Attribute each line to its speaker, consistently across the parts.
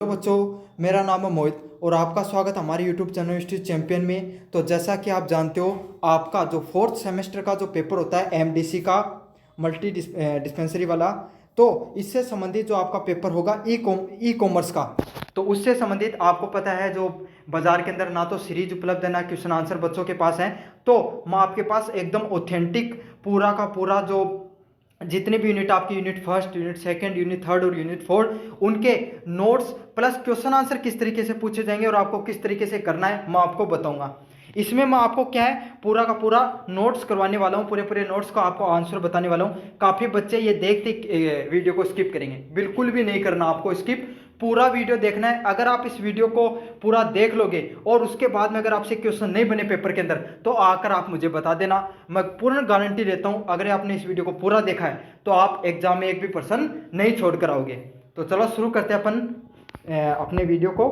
Speaker 1: Hello बच्चों, मेरा नाम है मोहित और आपका स्वागत हमारे यूट्यूब चैनल हिस्ट्री चैंपियन में। तो जैसा कि आप जानते हो, आपका जो फोर्थ सेमेस्टर का जो पेपर होता है एमडीसी का, मल्टी डिस्पेंसरी वाला, तो इससे संबंधित जो आपका पेपर होगा ई कॉमर्स का, तो उससे संबंधित आपको पता है जो बाजार के अंदर ना तो सीरीज उपलब्ध है ना क्वेश्चन आंसर बच्चों के पास है। तो मैं आपके पास एकदम ऑथेंटिक पूरा का पूरा जो जितने भी यूनिट आपकी unit first, unit second, unit third और यूनिट फोर्थ, उनके नोट्स प्लस क्वेश्चन आंसर किस तरीके से पूछे जाएंगे और आपको किस तरीके से करना है मैं आपको बताऊंगा। इसमें मैं आपको क्या है पूरा का पूरा नोट्स करवाने वाला हूँ, पूरे पूरे नोट्स का आपको आंसर बताने वाला हूँ। काफ़ी बच्चे ये देखते वीडियो को स्किप करेंगे, बिल्कुल भी नहीं करना आपको स्किप, पूरा वीडियो देखना है। अगर आप इस वीडियो को पूरा देख लोगे और उसके बाद में अगर आपसे क्वेश्चन नहीं बने पेपर के अंदर, तो आकर आप मुझे बता देना। मैं पूर्ण गारंटी देता हूं, अगर आपने इस वीडियो को पूरा देखा है तो आप एग्जाम में एक भी पर्सन नहीं छोड़ कर आओगे। तो चलो शुरू करते हैं अपन अपने वीडियो को।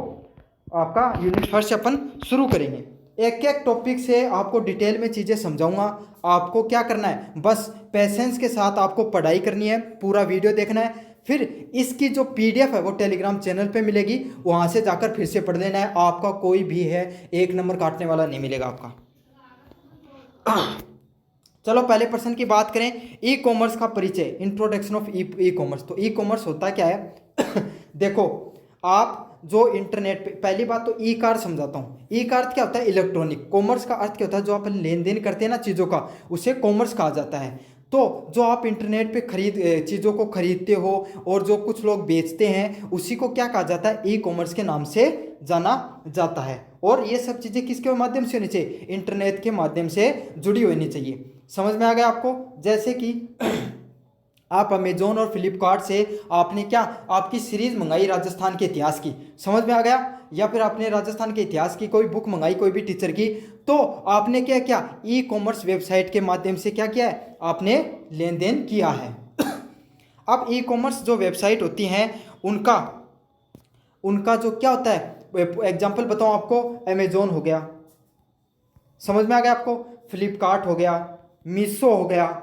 Speaker 1: आपका यूनिट फर्स्ट से अपन शुरू करेंगे। एक एक टॉपिक से आपको डिटेल में चीज़ें समझाऊंगा। आपको क्या करना है, बस पेशेंस के साथ आपको पढ़ाई करनी है, पूरा वीडियो देखना है। फिर इसकी जो पीडीएफ है वो टेलीग्राम चैनल पे मिलेगी, वहाँ से जाकर फिर से पढ़ लेना है। आपका कोई भी है एक नंबर काटने वाला नहीं मिलेगा आपका। चलो पहले प्रश्न की बात करें, ई कॉमर्स का परिचय, इंट्रोडक्शन ऑफ ई कॉमर्स। तो ई कॉमर्स होता क्या है? देखो, आप जो इंटरनेट पे, पहली बात तो ई का अर्थ समझाता हूँ। ई का अर्थ क्या होता है? इलेक्ट्रॉनिक। कॉमर्स का अर्थ क्या होता है? जो अपन लेन देन करते हैं ना चीज़ों का, उसे कॉमर्स कहा जाता है। तो जो आप इंटरनेट पे चीज़ों को खरीदते हो और जो कुछ लोग बेचते हैं, उसी को क्या कहा जाता है? ई कॉमर्स के नाम से जाना जाता है। और ये सब चीज़ें किसके माध्यम से होनी चाहिए? इंटरनेट के माध्यम से जुड़ी होनी चाहिए। समझ में आ गया आपको? जैसे कि आप अमेजोन और फ्लिपकार्ट से आपने क्या आपकी सीरीज मंगाई राजस्थान के इतिहास की, समझ में आ गया? या फिर आपने राजस्थान के इतिहास की कोई बुक मंगाई कोई भी टीचर की, तो आपने क्या क्या ई कॉमर्स वेबसाइट के माध्यम से क्या किया है? आपने लेन देन किया है। अब ई कॉमर्स जो वेबसाइट होती हैं उनका उनका जो क्या होता है, एग्जाम्पल बताऊँ आपको, अमेजोन हो गया, समझ में आ गया आपको? फ्लिपकार्ट हो गया, मीशो हो गया,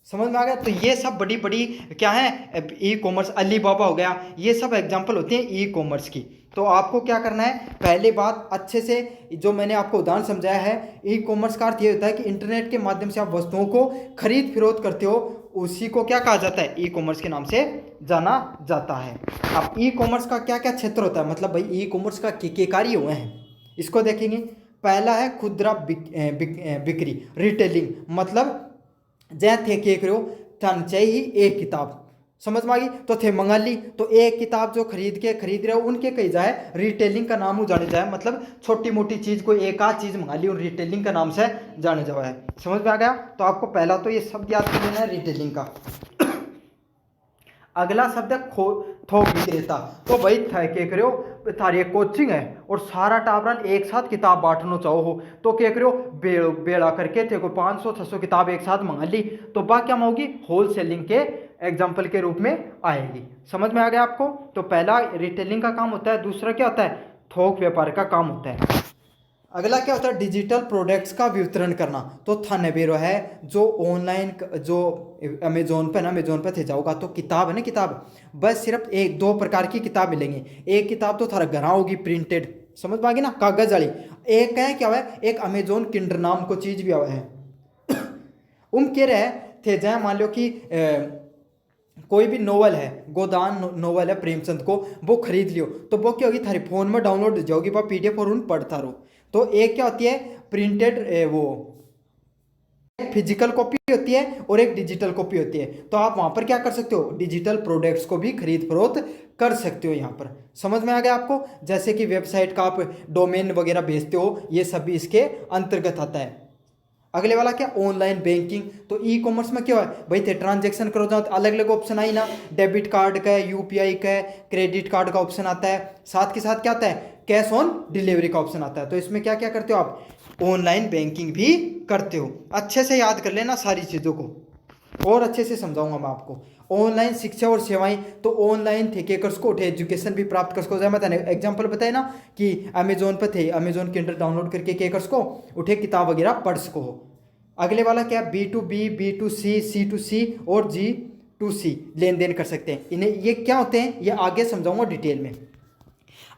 Speaker 1: समझ में आ गया? तो ये सब बड़ी बड़ी क्या है, ई कॉमर्स, अलीबाबा हो गया, ये सब एग्जांपल होते हैं ई कॉमर्स की। तो आपको क्या करना है, पहले बात अच्छे से जो मैंने आपको उदाहरण समझाया है, ई कॉमर्स का अर्थ ये होता है कि इंटरनेट के माध्यम से आप वस्तुओं को खरीद फरोख्त करते हो, उसी को क्या कहा जाता है? ई कॉमर्स के नाम से जाना जाता है। अब ई कॉमर्स का क्या क्या क्षेत्र होता है, मतलब भाई ई कॉमर्स का के कार्य हुए हैं, इसको देखेंगे। पहला है खुदरा बिक्री, रिटेलिंग, मतलब जै थे के करो तन चाहिए एक किताब, समझ में आ गई? तो थे मंगा ली, तो एक किताब जो खरीद रहे हो उनके कही जाए रिटेलिंग का नाम जाने जाए, मतलब छोटी मोटी चीज कोई एक आध चीज मंगा ली और रिटेलिंग का नाम से जाने जावा है। समझ में आ गया? तो आपको पहला तो ये शब्द याद कर लेना है रिटेलिंग का। अगला शब्द है थोक विक्रेता। तो भाई थे के करो थारी एक कोचिंग है और सारा टाबरन एक साथ किताब बांटना चाहो हो, तो क्या करो बेड़ा करके थे को 500-600 किताब एक साथ मंगा ली, तो बा क्या होगी? होल सेलिंग के एग्जाम्पल के रूप में आएगी। समझ में आ गया आपको? तो पहला रिटेलिंग का काम होता है, दूसरा क्या होता है? थोक व्यापार का काम होता है। अगला क्या होता है? डिजिटल प्रोडक्ट्स का वितरण करना। तो थानेबेरो है जो ऑनलाइन, जो अमेजोन पे ना, अमेजोन पे थे जाओगा तो किताब है ना, किताब बस सिर्फ एक दो प्रकार की किताब मिलेंगी। एक किताब तो थारा घर होगी प्रिंटेड, समझ पा गई ना, कागज वाली। एक है क्या हुआ है, एक अमेजोन किंडर नाम को चीज भी हुआ है। उम कह रहे थे जय, मान लो कि कोई भी नोवेल है, गोदान नोवेल है प्रेमचंद को, वो खरीद लियो, तो वो क्या होगी? थारे फोन में डाउनलोड हो जाओगी वह पीडीएफ और उन पढ़ता रहो। तो एक क्या होती है प्रिंटेड, वो एक फिजिकल कॉपी होती है और एक डिजिटल कॉपी होती है। तो आप वहां पर क्या कर सकते हो? डिजिटल प्रोडक्ट्स को भी खरीद फरोख्त कर सकते हो यहाँ पर। समझ में आ गया आपको? जैसे कि वेबसाइट का आप डोमेन वगैरह बेचते हो, ये सब भी इसके अंतर्गत आता है। अगले वाला क्या? Online banking. तो ई कॉमर्स में क्या है भाई? थे ट्रांजेक्शन करो जाओ तो अलग अलग ऑप्शन आई ना, डेबिट कार्ड का है, यूपीआई का है, क्रेडिट कार्ड का ऑप्शन आता है, साथ के साथ क्या आता है? कैश ऑन डिलीवरी का ऑप्शन आता है। तो इसमें क्या क्या करते हो आप? ऑनलाइन बैंकिंग भी करते हो। अच्छे से याद कर लेना सारी चीज़ों को, और अच्छे से समझाऊंगा मैं आपको। ऑनलाइन शिक्षा और सेवाएं, तो ऑनलाइन थे के कर सको उठे एजुकेशन भी प्राप्त कर सको। मैंने एग्जांपल बताया ना कि अमेजोन पर थे, अमेजोन किंडल डाउनलोड करके के कर सको उठे किताब वगैरह पढ़ सको। अगले वाला क्या? B2B, B2C, C2C और G2C लेन देन कर सकते हैं। इन्हें ये क्या होते हैं ये आगे समझाऊंगा डिटेल में।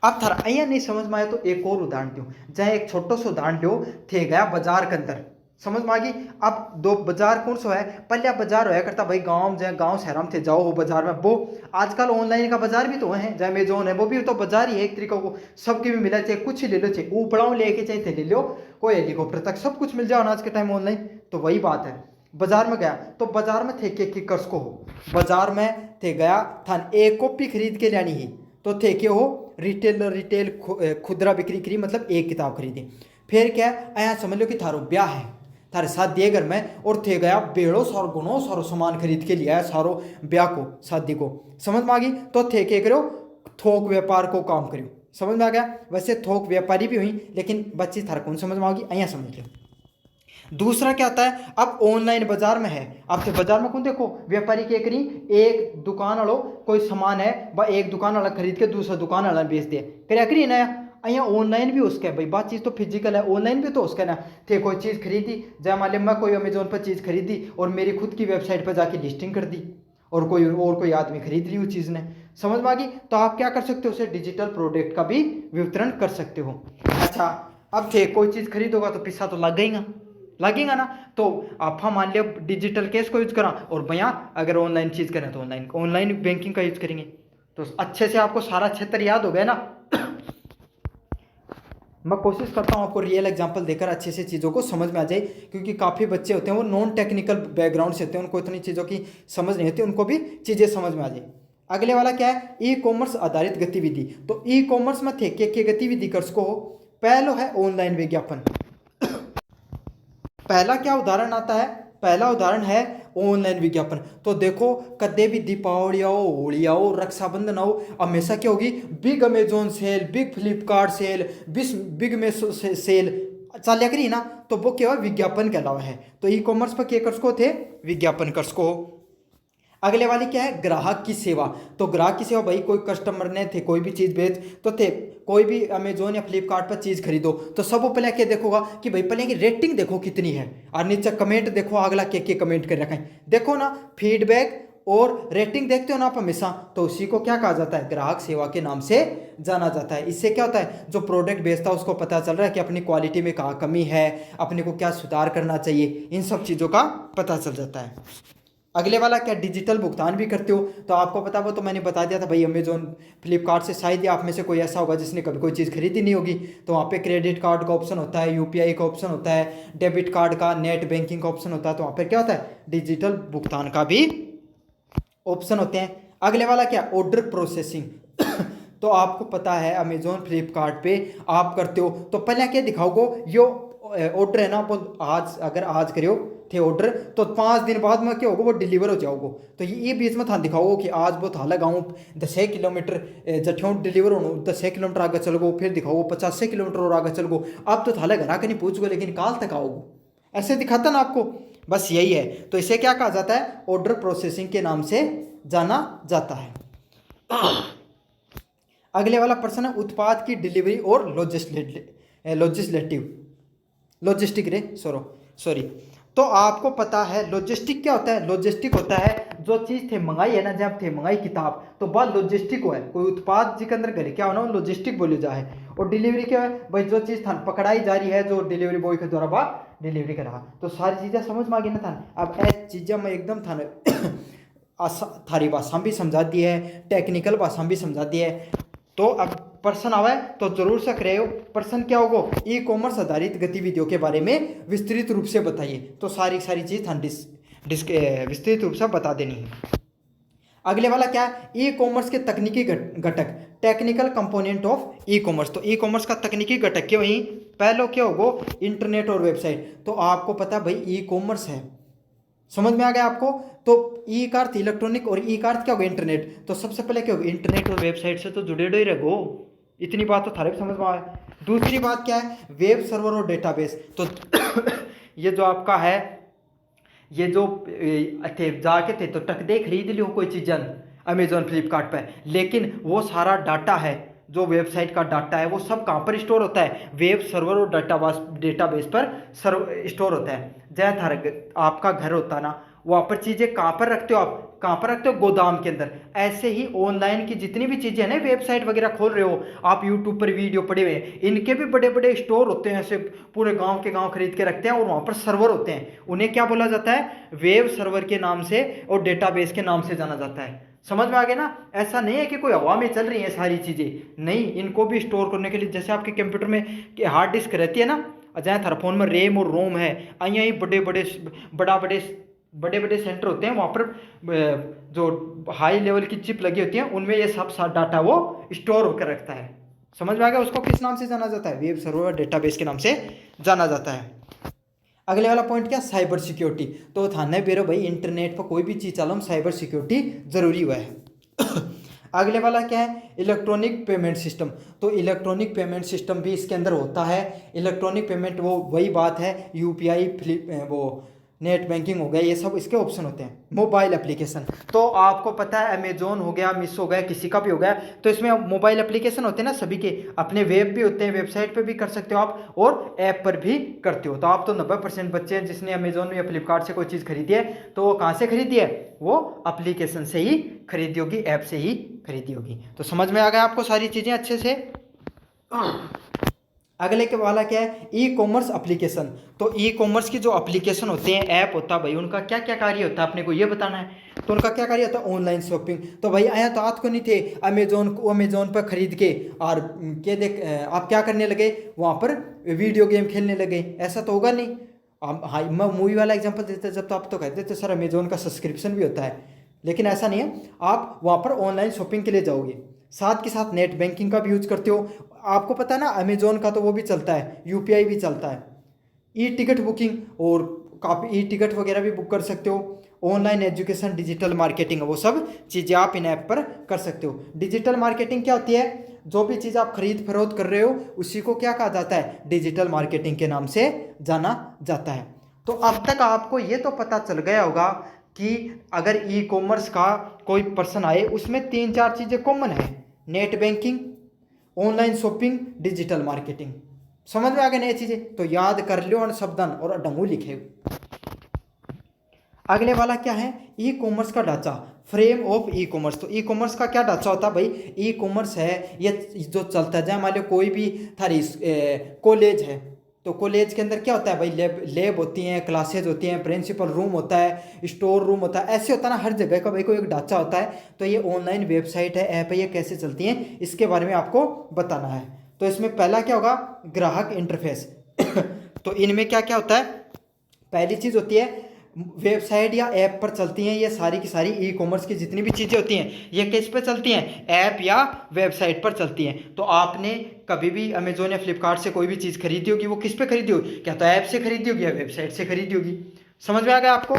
Speaker 1: अब थारा अहियाँ नहीं समझ में आया तो एक और उदाहरण दूँ, जहाँ एक छोटो सो उदाहरण लो थे गया बाजार के अंदर, समझ में आ गई। अब दो बाजार कौन सा है, पहले बाजार होया करता भाई गांव, जहाँ गांव शहर में थे जाओ हो बाजार में, वो आजकल ऑनलाइन का बाजार भी तो है, जहाँ अमेजोन है वो भी तो बाजार ही है एक तरीका को, सबके भी मिला, चाहे कुछ ही ले लो, चाहे ऊपड़ाओं लेके चाहे थे ले लो, कोई हेलीकॉप्टर तक सब कुछ मिल जाओ आज के टाइम ऑनलाइन। तो वही बात है, बाजार में गया तो बाजार में थे के कर्ज को हो, बाजार में थे गया था एक कॉपी खरीद के लानी ही, तो थे के हो रिटेल खुदरा बिक्री करी, मतलब एक किताब खरीदी। फिर क्या यहाँ समझ लो कि थारो ब्याह है, थारे शादी है घर में, और थे गया बेड़ो सारो गुनो सारो सामान खरीद के लिया है सारो ब्याह को शादी को, समझ में आ गई। तो थे के करो थोक व्यापार को काम करो, समझ में आ गया। वैसे थोक व्यापारी भी हुई, लेकिन बच्ची थार कौन समझ में आ गई, यहाँ समझ लो। दूसरा क्या आता है, अब ऑनलाइन बाजार में है, अब तो बाजार में कौन देखो व्यापारी क्या करी, एक दुकान वालों कोई सामान है वह एक दुकान वाला खरीद के दूसरा दुकान वाला बेच दे, क्या करी ना यहाँ ऑनलाइन भी उसका है भाई, बात चीज़ तो फिजिकल है, ऑनलाइन भी तो उसका ना। थे कोई चीज़ खरीदी, जय मान ली मैं कोई अमेजोन पर चीज़ खरीदी और मेरी खुद की वेबसाइट पर जाके लिस्टिंग कर दी, और कोई आदमी खरीद ली उस चीज़ ने, समझ में आ गई। तो आप क्या कर सकते हो, उसे डिजिटल प्रोडक्ट का भी वितरण कर सकते हो। अच्छा, अब थे कोई चीज़ खरीदोगा तो पैसा तो लगेगा ना, तो आप मान लिया डिजिटल कैश को यूज करा, और भैया अगर ऑनलाइन चीज़ करें तो ऑनलाइन बैंकिंग का यूज करेंगे। तो अच्छे से आपको सारा क्षेत्र याद हो गया ना। मैं कोशिश करता हूँ आपको रियल एग्जांपल देकर अच्छे से चीज़ों को समझ में आ जाए, क्योंकि काफ़ी बच्चे होते हैं वो नॉन टेक्निकल बैकग्राउंड से होते हैं, उनको इतनी चीज़ों की समझ नहीं होती, उनको भी चीज़ें समझ में आ जाए। अगले वाला क्या है, ई कॉमर्स आधारित गतिविधि। तो ई कॉमर्स में थे के गतिविधि कर सको, पहलो है ऑनलाइन विज्ञापन। पहला क्या उदाहरण आता है, पहला उदाहरण है ऑनलाइन विज्ञापन। तो देखो कदे भी दीपावली आओ, होली आओ, रक्षाबंधन आओ, हमेशा क्या होगी, big Amazon sale, big Flipkart sale, big Meesho sale चलिया करी ना, तो वो क्या हुआ, विज्ञापन के अलावा है। तो ई कॉमर्स पर क्या कर सको थे, विज्ञापन कर सको। अगले वाली क्या है, ग्राहक की सेवा। तो ग्राहक की सेवा भाई, कोई कस्टमर ने थे कोई भी चीज़ बेच तो थे, कोई भी अमेजोन या फ्लिपकार्ट पर चीज़ खरीदो तो सब पहले क्या देखोगा कि भाई पहले की रेटिंग देखो कितनी है, और नीचे कमेंट देखो अगला क्या कमेंट कर रखा है, देखो ना फीडबैक और रेटिंग देखते हो ना आप हमेशा, तो उसी को क्या कहा जाता है, ग्राहक सेवा के नाम से जाना जाता है। इससे क्या होता है, जो प्रोडक्ट बेचता है उसको पता चल रहा है कि अपनी क्वालिटी में कहाँ कमी है, अपने को क्या सुधार करना चाहिए, इन सब चीज़ों का पता चल जाता है। अगले वाला क्या, डिजिटल भुगतान भी करते हो। तो आपको पता, वो तो मैंने बता दिया था भाई, अमेजोन फ्लिपकार्ट से शायद ही आप में से कोई ऐसा होगा जिसने कभी कोई चीज़ खरीदी नहीं होगी, तो वहाँ पे क्रेडिट कार्ड का ऑप्शन होता है, यूपीआई का ऑप्शन होता है, डेबिट कार्ड का, नेट बैंकिंग का ऑप्शन होता है, तो वहाँ पर क्या होता है, डिजिटल भुगतान का भी ऑप्शन होते हैं। अगले वाला क्या, ऑर्डर प्रोसेसिंग। तो आपको पता है अमेजोन फ्लिपकार्ट पे आप करते हो तो पहले क्या दिखाओगे, यो ऑर्डर है ना, वो अगर आज करियो थे ऑर्डर तो 5 दिन बाद में क्या होगा, वो डिलीवर हो जाओगे। तो ये बीच में था दिखाओ कि आज वो था लगाऊँ 10 किलोमीटर जठियों डिलीवर हो, 10 किलोमीटर आगे चल गो, फिर दिखाओ 50 किलोमीटर और आगे चल गो, अब तो थाले घर आके नहीं पूछ गो लेकिन काल तक आओगे, ऐसे दिखाता ना आपको, बस यही है। तो इसे क्या कहा जाता है, ऑर्डर प्रोसेसिंग के नाम से जाना जाता है। अगले वाला प्रश्न है, उत्पाद की डिलीवरी और लॉजिस्टिक रे सॉरी। तो आपको पता है लॉजिस्टिक क्या होता है, लॉजिस्टिक होता है जो चीज़ थे मंगाई है ना, जब थे मंगाई किताब तो बात लॉजिस्टिक हो है, कोई उत्पाद जी के अंदर घर क्या होना लॉजिस्टिक बोले जा है। और डिलीवरी क्या है भाई, जो चीज़ था पकड़ाई जा रही है, जो डिलीवरी बॉय के द्वारा बात डिलीवरी करा। तो सारी चीज़ें समझ में आ गई ना था। अब ऐसी चीज़ें मैं एकदम था थारी भाषा भी समझा दी है, टेक्निकल भाषा भी समझा दी है। तो अब प्रश्न आवे तो जरूर से करे हो, प्रश्न क्या होगा, ई कॉमर्स आधारित गतिविधियों के बारे में विस्तृत रूप से बताइए। तो सारी चीज हम विस्तृत रूप से बता देनी है। अगले वाला क्या है, ई कॉमर्स के तकनीकी घटक, technical component of e commerce. तो ई कॉमर्स का तकनीकी घटक क्या वही, पहलो क्या होगा, इंटरनेट और वेबसाइट। तो आपको पता है भाई ई कॉमर्स है, समझ में आ गया आपको। तो ई का अर्थ इलेक्ट्रॉनिक और ई का अर्थ क्या होगा, इंटरनेट। तो सबसे पहले क्या होगा, इंटरनेट और वेबसाइट से तो जुड़े ही रहो, इतनी बात तो थारे भी समझ में आए। दूसरी बात क्या है, वेब सर्वर और डेटाबेस। तो ये जो आपका है, ये जो थे जाके थे तो टक दे खरीद लियो कोई चीज़ अमेजोन फ्लिपकार्ट पर, लेकिन वो सारा डाटा है जो वेबसाइट का डाटा है वो सब कहाँ पर स्टोर होता है, वेब सर्वर और डेटाबेस पर स्टोर होता है। जैसे आपका घर होता है ना, वहाँ पर चीज़ें कहाँ पर रखते हो आप, कहाँ पर रखते हो, गोदाम के अंदर। ऐसे ही ऑनलाइन की जितनी भी चीज़ें हैं ना, वेबसाइट वगैरह खोल रहे हो आप, यूट्यूब पर वीडियो पड़े हुए हैं, इनके भी बड़े बड़े स्टोर होते हैं, ऐसे पूरे गांव के गांव खरीद के रखते हैं, और वहाँ पर सर्वर होते हैं। उन्हें क्या बोला जाता है, वेब सर्वर के नाम से और डेटाबेस के नाम से जाना जाता है। समझ में आ गया ना। ऐसा नहीं है कि कोई हवा में चल रही है सारी चीज़ें, नहीं, इनको भी स्टोर करने के लिए, जैसे आपके कंप्यूटर में हार्ड डिस्क रहती है ना, जहाँ थारा फोन में रैम और रोम है, यहाँ बड़े बड़े सेंटर होते हैं, वहाँ पर जो हाई लेवल की चिप लगी होती है, उनमें ये सब डाटा वो स्टोर होकर रखता है। समझ में आ गया। उसको किस नाम से जाना जाता है, वेब सर्वर डेटाबेस के नाम से जाना जाता है। अगले वाला पॉइंट क्या, साइबर सिक्योरिटी। तो थाने बेरो भाई इंटरनेट पर कोई भी चीज़ चलो, साइबर सिक्योरिटी जरूरी हुआ है। अगले वाला क्या है, इलेक्ट्रॉनिक पेमेंट सिस्टम। तो इलेक्ट्रॉनिक पेमेंट सिस्टम भी इसके अंदर होता है। इलेक्ट्रॉनिक पेमेंट वो वही बात है, यूपीआई, वो नेट बैंकिंग हो गया, ये सब इसके ऑप्शन होते हैं। मोबाइल एप्लीकेशन, तो आपको पता है अमेजोन हो गया, मिस हो गया, किसी का भी हो गया, तो इसमें मोबाइल एप्लीकेशन होते हैं ना सभी के, अपने वेब भी होते हैं, वेबसाइट पे भी कर सकते हो आप, और ऐप पर भी करते हो। तो आप तो 90% बच्चे हैं जिसने अमेजोन या फ्लिपकार्ट से कोई चीज़ खरीदी है, तो वो कहाँ से खरीदी है, वो एप्लीकेशन से ही खरीदी होगी, ऐप से ही खरीदी होगी। तो समझ में आ गया आपको सारी चीज़ें अच्छे से। अगले के वाला क्या है, ई कॉमर्स एप्लीकेशन। तो ई कॉमर्स की जो एप्लीकेशन होते हैं, ऐप होता है भाई, उनका क्या क्या कार्य होता है, अपने को ये बताना है। तो उनका क्या कार्य होता है, ऑनलाइन शॉपिंग। तो भाई आया तो आज को नहीं थे अमेजोन पर खरीद के, और क्या देख आप क्या करने लगे, वहाँ पर वीडियो गेम खेलने लगे, ऐसा तो होगा नहीं। हाँ, मैं मूवी वाला एग्जाम्पल देते जब, तो आप तो कहते थे सर अमेजोन का सब्सक्रिप्शन भी होता है, लेकिन ऐसा नहीं है। आप वहाँ पर ऑनलाइन शॉपिंग के लिए जाओगे, साथ के साथ नेट बैंकिंग का भी यूज करते हो। आपको पता है ना, अमेजोन का तो वो भी चलता है, यूपीआई भी चलता है, ई टिकट बुकिंग, और काफ़ी ई टिकट वगैरह भी बुक कर सकते हो। ऑनलाइन एजुकेशन, डिजिटल मार्केटिंग, वो सब चीज़ें आप इन ऐप पर कर सकते हो। डिजिटल मार्केटिंग क्या होती है, जो भी चीज़ आप खरीद फरोख्त कर रहे हो उसी को क्या कहा जाता है, डिजिटल मार्केटिंग के नाम से जाना जाता है। तो अब तक आपको ये तो पता चल गया होगा कि अगर ई कॉमर्स का कोई पर्सन आए, उसमें 3-4 चीज़ें कॉमन है, net banking, online shopping, digital marketing. समझ में आ गए नई चीज़ें, तो याद कर लो और शब्दन और डंगू लिखे। अगले वाला क्या है, ई कॉमर्स का ढांचा, फ्रेम ऑफ ई कॉमर्स। तो ई कॉमर्स का क्या ढांचा होता है भाई, ई कॉमर्स है ये जो चलता है, मान लो कोई भी थारी कॉलेज है, तो कॉलेज के अंदर क्या होता है भाई, लैब होती हैं, क्लासेज होती हैं, प्रिंसिपल रूम होता है, स्टोर रूम होता है, ऐसे होता है ना, हर जगह का भाई कोई एक ढांचा होता है। तो ये ऑनलाइन वेबसाइट है, ऐप है, ये कैसे चलती हैं इसके बारे में आपको बताना है। तो इसमें पहला क्या होगा, ग्राहक इंटरफेस। तो इनमें क्या क्या होता है, पहली चीज़ होती है वेबसाइट या ऐप पर चलती हैं ये सारी की सारी ई कॉमर्स की जितनी भी चीज़ें होती हैं, ये किस पे चलती हैं, ऐप या वेबसाइट पर चलती हैं। तो आपने कभी भी अमेजोन या फ्लिपकार्ट से कोई भी चीज़ खरीदी होगी, वो किस पे खरीदी होगी, क्या तो ऐप से खरीदी होगी या वेबसाइट से खरीदी होगी। समझ में आ गया आपको।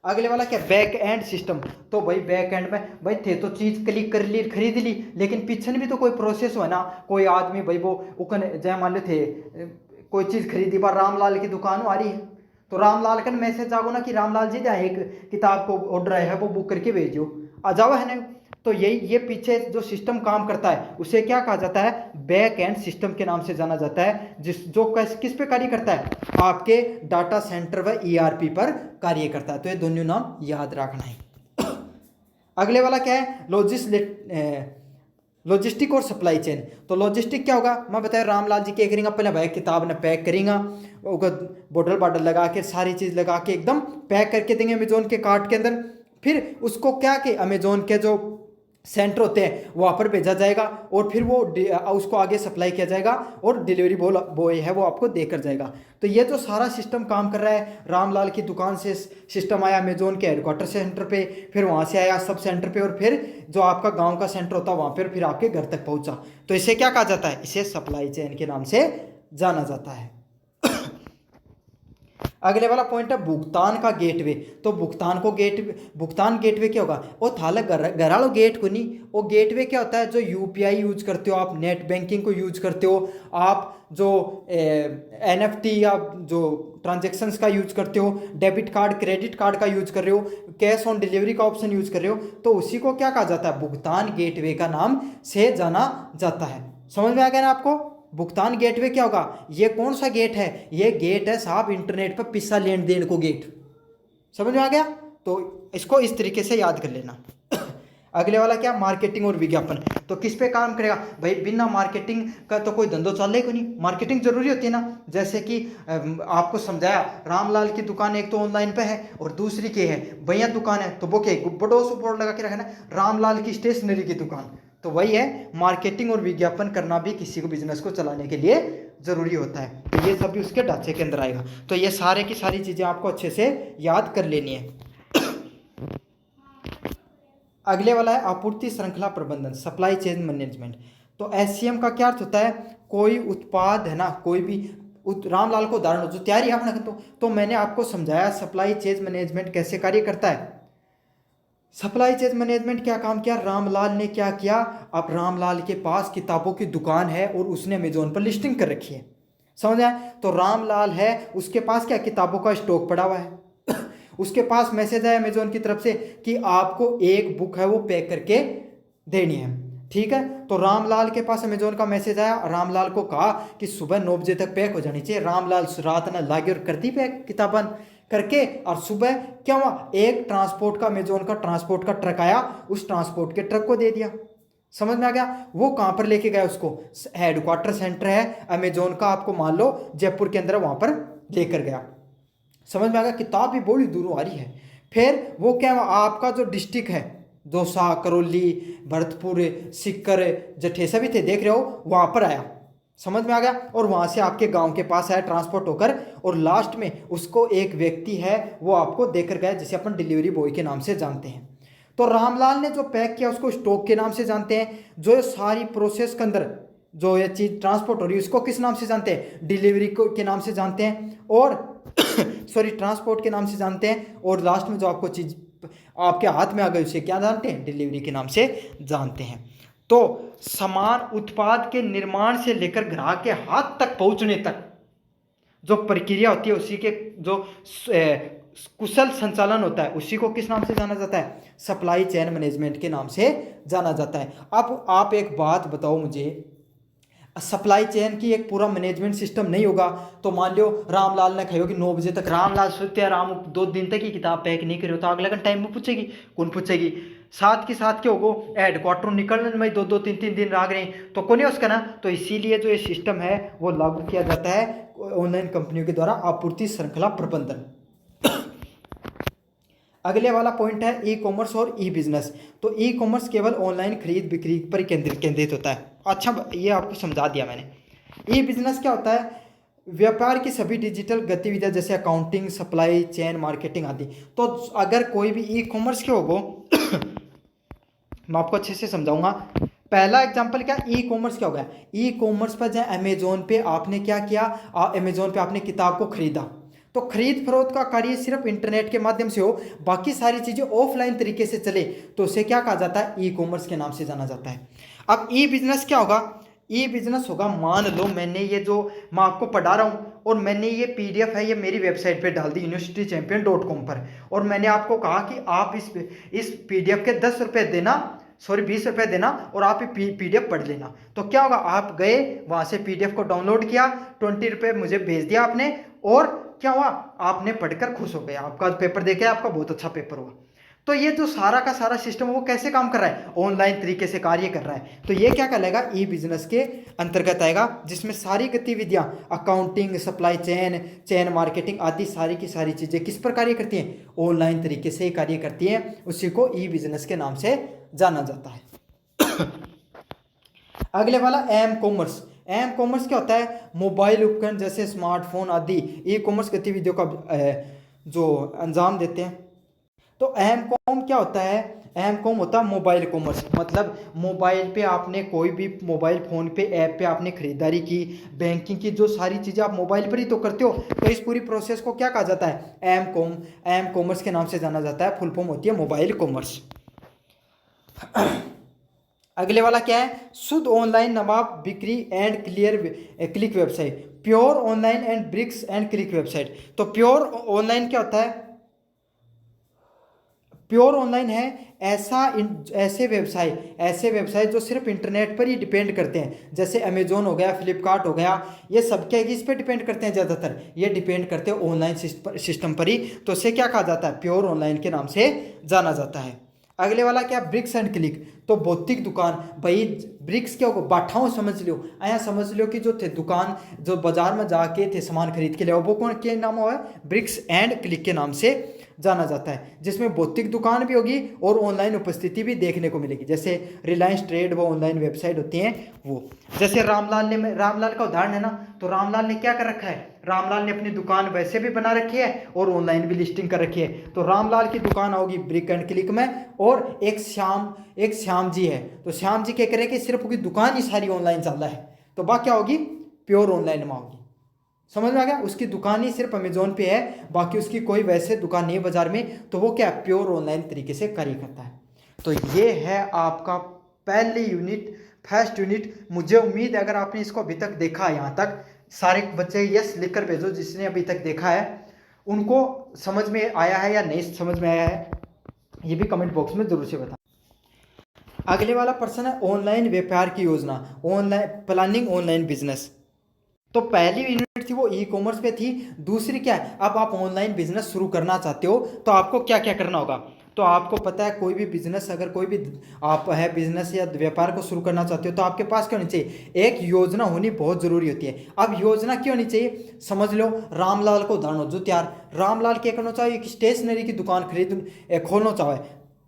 Speaker 1: अगले वाला क्या, बैक एंड सिस्टम। तो भाई बैक एंड में भाई थे तो चीज़ क्लिक कर ली, खरीद ली, लेकिन पीछे भी तो कोई प्रोसेस हो ना। कोई आदमी भाई वो उकन जय मान ले थे, कोई चीज़ खरीदी, बार रामलाल की दुकान आ रही है, तो रामलाल का मैसेज आगो ना कि रामलाल जी जहाँ एक किताब को ऑर्डर आया है वो बुक करके भेजो, आ जाओ है ना। तो ये पीछे जो सिस्टम काम करता है उसे क्या कहा जाता है, बैक एंड सिस्टम के नाम से जाना जाता है, जो किस पे कार्य करता है, आपके डाटा सेंटर व ईआरपी पर कार्य करता है। तो ये दोनों नाम याद रखना है। अगले वाला क्या है, लॉजिस्टिक और सप्लाई चेन। तो लॉजिस्टिक क्या होगा, मैं बताया रामलाल जी क्या करेंगे, पहले भाई किताब ने पैक करेंगे, बोतल बाटल लगा के सारी चीज़ लगा के एकदम पैक करके देंगे अमेजोन के कार्ट के अंदर। फिर उसको क्या कि अमेजोन के जो सेंटर होते हैं वहाँ पर भेजा जाएगा, और फिर वो उसको आगे सप्लाई किया जाएगा, और डिलीवरी बॉय है वो आपको देकर जाएगा। तो ये जो सारा सिस्टम काम कर रहा है, रामलाल की दुकान से सिस्टम आया अमेजोन के हेडक्वार्टर सेंटर पे, फिर वहाँ से आया सब सेंटर पे, और फिर जो आपका गांव का सेंटर होता है वहाँ पर फिर आपके घर तक पहुँचा। तो इसे क्या कहा जाता है, इसे सप्लाई चेन के नाम से जाना जाता है। अगले वाला पॉइंट है भुगतान का गेटवे। तो भुगतान गेटवे क्या होगा, वो थाला घरालो गेट को नहीं, वो गेटवे क्या होता है, जो यूपीआई यूज करते हो आप, नेट बैंकिंग को यूज करते हो आप, जो एनएफटी या जो ट्रांजेक्शन्स का यूज करते हो, डेबिट कार्ड क्रेडिट कार्ड का यूज कर रहे हो, कैश ऑन डिलीवरी का ऑप्शन यूज कर रहे हो, तो उसी को क्या कहा जाता है, भुगतान गेटवे का नाम से जाना जाता है। समझ में आ गया ना आपको। भुगतान गेटवे क्या होगा, ये कौन सा गेट है, ये गेट है साहब इंटरनेट पर पैसा लेन देन को गेट। समझ में आ गया। तो इसको इस तरीके से याद कर लेना। अगले वाला क्या, मार्केटिंग और विज्ञापन। तो किस पे काम करेगा भाई, बिना मार्केटिंग का तो कोई धंधो चलेगा नहीं, मार्केटिंग जरूरी होती है ना। जैसे कि आपको समझाया, रामलाल की दुकान एक तो ऑनलाइन पे है और दूसरी की है भैया दुकान है, तो वो क्या बड़ो से बोर्ड लगा के रखना, रामलाल की स्टेशनरी की दुकान। तो वही है, मार्केटिंग और विज्ञापन करना भी किसी को बिजनेस को चलाने के लिए जरूरी होता है। तो ये सब भी उसके ढांचे के अंदर आएगा। तो ये सारे की सारी चीजें आपको अच्छे से याद कर लेनी है। अगले वाला है आपूर्ति श्रृंखला प्रबंधन, सप्लाई चेन मैनेजमेंट। तो एससीएम का क्या अर्थ होता है, कोई उत्पाद है ना, कोई भी रामलाल को उदाहरण जो तैयारी है तो मैंने आपको समझाया सप्लाई चेन मैनेजमेंट कैसे कार्य करता है। सप्लाई चेन मैनेजमेंट क्या काम किया, रामलाल ने क्या किया, अब रामलाल के पास किताबों की दुकान है और उसने अमेजोन पर लिस्टिंग कर रखी है, समझ आया। तो रामलाल है, उसके पास क्या किताबों का स्टॉक पड़ा हुआ है। उसके पास मैसेज है अमेजोन की तरफ से कि आपको एक बुक है वो पैक करके देनी है, ठीक है। तो रामलाल के पास अमेजोन का मैसेज आया, रामलाल को कहा कि सुबह 9 बजे तक पैक हो जानी चाहिए। रामलाल रात ना लागे और कर दी पैक किताबन करके, और सुबह क्या हुआ, एक ट्रांसपोर्ट का अमेजोन का ट्रांसपोर्ट का ट्रक आया, उस ट्रांसपोर्ट के ट्रक को दे दिया। समझ में आ गया। वो कहाँ पर लेके गया उसको, हेडक्वार्टर सेंटर है अमेजोन का, आपको मान लो जयपुर के अंदर, वहां पर लेकर गया। समझ में आ गया। किताब भी बड़ी दूरों आ रही है। फिर वो क्या, आपका जो डिस्ट्रिक्ट है, दौसा, करौली, भरतपुर, सीकर, जठेसा भी थे, देख रहे हो, वहां पर आया। समझ में आ गया। और वहां से आपके गांव के पास आया ट्रांसपोर्ट होकर, और लास्ट में उसको एक व्यक्ति है वो आपको देकर गया, जिसे अपन डिलीवरी बॉय के नाम से जानते हैं। तो रामलाल ने जो पैक किया उसको स्टॉक के नाम से जानते हैं। जो सारी प्रोसेस के अंदर जो ये चीज ट्रांसपोर्ट हो रही है उसको किस नाम से जानते हैं, डिलीवरी के नाम से जानते हैं, और सॉरी ट्रांसपोर्ट के नाम से जानते हैं, और लास्ट में जो आपको चीज आपके हाथ में आ गई उसे क्या जानते हैं, डिलीवरी के नाम से जानते हैं। तो समान उत्पाद के निर्माण से लेकर ग्राहक के हाथ तक पहुंचने तक जो प्रक्रिया होती है, उसी के जो कुशल संचालन होता है, उसी को किस नाम से जाना जाता है, सप्लाई चेन मैनेजमेंट के नाम से जाना जाता है। अब आप एक बात बताओ मुझे, सप्लाई चेन की एक पूरा मैनेजमेंट सिस्टम नहीं होगा तो मान लो रामलाल ने कही कि 9 बजे तक, रामलाल सोचते हैं राम 2 दिन तक ही किताब पैक नहीं करी, तो अगले टाइम में पूछेगी, कौन पूछेगी। साथ के साथ क्या होगो, हेडक्वार्टर निकलने में 2-2 3-3 दिन लाग रहे हैं, तो कौन है उसका ना। तो इसीलिए जो ये सिस्टम है वो लागू किया जाता है ऑनलाइन कंपनियों के द्वारा, आपूर्ति श्रृंखला प्रबंधन। अगले वाला पॉइंट है ई कॉमर्स और ई बिजनेस। तो ई कॉमर्स केवल ऑनलाइन खरीद बिक्री पर केंद्रित होता है। अच्छा, ये आपको समझा दिया मैंने। ई बिजनेस क्या होता है, व्यापार की सभी डिजिटल गतिविधियां जैसे अकाउंटिंग, सप्लाई चेन, मार्केटिंग आदि। तो अगर कोई भी ई कॉमर्स के होगो मैं आपको अच्छे से समझाऊंगा। पहला एग्जांपल क्या, ई कॉमर्स क्या होगा, ई कॉमर्स पर जाए अमेजोन पे आपने क्या किया, अमेजोन पे आपने किताब को खरीदा, तो खरीद फरोख्त का कार्य सिर्फ इंटरनेट के माध्यम से हो, बाकी सारी चीजें ऑफलाइन तरीके से चले, तो उसे क्या कहा जाता है, ई कॉमर्स के नाम से जाना जाता है। अब ई बिजनेस क्या होगा, ई बिजनेस होगा, मान लो मैंने ये जो मैं आपको पढ़ा रहा हूँ और मैंने ये पीडीएफ है ये मेरी वेबसाइट पे डाल दी universitychampion.com पर, और मैंने आपको कहा कि आप इस पीडीएफ के 10 रुपये देना, सॉरी 20 रुपये देना, और आप पीडीएफ पढ़ लेना। तो क्या होगा, आप गए वहां से पीडीएफ को डाउनलोड किया, 20 रुपये मुझे भेज दिया आपने, और क्या हुआ, आपने पढ़कर खुश हो गए, आपका पेपर देखे, आपका बहुत अच्छा पेपर हुआ। तो ये जो सारा का सारा सिस्टम वो कैसे काम कर रहा है, ऑनलाइन तरीके से कार्य कर रहा है। तो ये क्या कहलाएगा, ई बिजनेस के अंतर्गत आएगा, जिसमें सारी गतिविधियां अकाउंटिंग, सप्लाई चेन मार्केटिंग आदि सारी की सारी चीजें किस पर कार्य करती हैं, ऑनलाइन तरीके से कार्य करती हैं, उसी को ई बिजनेस के नाम से जाना जाता है। अगले वाला एम कॉमर्स। एम कॉमर्स क्या होता है, मोबाइल उपकरण जैसे स्मार्टफोन आदि ई कॉमर्स गतिविधियों का जो अंजाम देते हैं। तो एम कॉम क्या होता है, एम कॉम होता है मोबाइल कॉमर्स, मतलब मोबाइल पे आपने कोई भी मोबाइल फ़ोन पे ऐप पे आपने खरीदारी की, बैंकिंग की जो सारी चीज़ें आप मोबाइल पर ही तो करते हो, तो इस पूरी प्रोसेस को क्या कहा जाता है, एम कॉमर्स के नाम से जाना जाता है, फुल फॉर्म होती है मोबाइल कॉमर्स। अगले वाला क्या है, शुद्ध ऑनलाइन नवाब बिक्री and click website, pure online and bricks and click website. तो प्योर ऑनलाइन क्या होता है, प्योर ऑनलाइन है ऐसे व्यवसाय जो सिर्फ इंटरनेट पर ही डिपेंड करते हैं, जैसे अमेजोन हो गया, फ्लिपकार्ट हो गया, ये सब क्या इस पर डिपेंड करते हैं, ज़्यादातर ये डिपेंड करते हैं ऑनलाइन सिस्टम पर ही। तो इसे क्या कहा जाता है, प्योर ऑनलाइन के नाम से जाना जाता है। अगले वाला क्या, ब्रिक्स एंड क्लिक, तो भौतिक दुकान। भाई ब्रिक्स क्या होगा, बाठाओं समझ लो, आया समझ लो कि जो थे दुकान, जो बाजार में जाके थे सामान खरीद के ले, वो कौन के नाम हुआ है, ब्रिक्स एंड क्लिक के नाम से जाना जाता है, जिसमें भौतिक दुकान भी होगी और ऑनलाइन उपस्थिति भी देखने को मिलेगी। जैसे रिलायंस ट्रेड, वो ऑनलाइन वेबसाइट होती हैं वो। जैसे रामलाल का उदाहरण है ना, तो रामलाल ने क्या कर रखा है, रामलाल ने अपनी दुकान वैसे भी बना रखी है और ऑनलाइन भी लिस्टिंग कर रखी है। तो रामलाल की दुकान होगी ब्रिक एंड क्लिक में, और एक श्याम जी है, तो श्याम जी क्या करेंगे, सिर्फ उसकी दुकान ही सारी ऑनलाइन चल रहा है, तो बात क्या होगी, प्योर ऑनलाइन में होगी। समझ में आ गया, उसकी दुकान ही सिर्फ अमेजोन पे है, बाकी उसकी कोई वैसे दुकान नहीं है बाजार में, तो वो क्या प्योर ऑनलाइन तरीके से कार्य करता है। तो ये है आपका पहली यूनिट, फर्स्ट यूनिट। मुझे उम्मीद है अगर आपने इसको अभी तक देखा है, यहाँ तक सारे बच्चे यस लिखकर भेजो जिसने अभी तक देखा है, उनको समझ में आया है या नहीं समझ में आया है, ये भी कमेंट बॉक्स में जरूर से बताएं। अगले वाला प्रश्न है ऑनलाइन व्यापार की योजना, ऑनलाइन प्लानिंग ऑनलाइन बिजनेस। तो पहली यूनिट थी वो ई कॉमर्स पे थी, दूसरी क्या है, अब आप ऑनलाइन बिजनेस शुरू करना चाहते हो तो आपको क्या क्या करना होगा। तो आपको पता है कोई भी बिजनेस, अगर कोई भी आप है बिजनेस या व्यापार को शुरू करना चाहते हो तो आपके पास क्या होनी चाहिए, एक योजना होनी बहुत जरूरी होती है। अब योजना क्यों होनी चाहिए, समझ लो रामलाल को उदाहरण हो जो त्यार, रामलाल क्या करना चाहिए, एक स्टेशनरी की दुकान खोलना चाहे,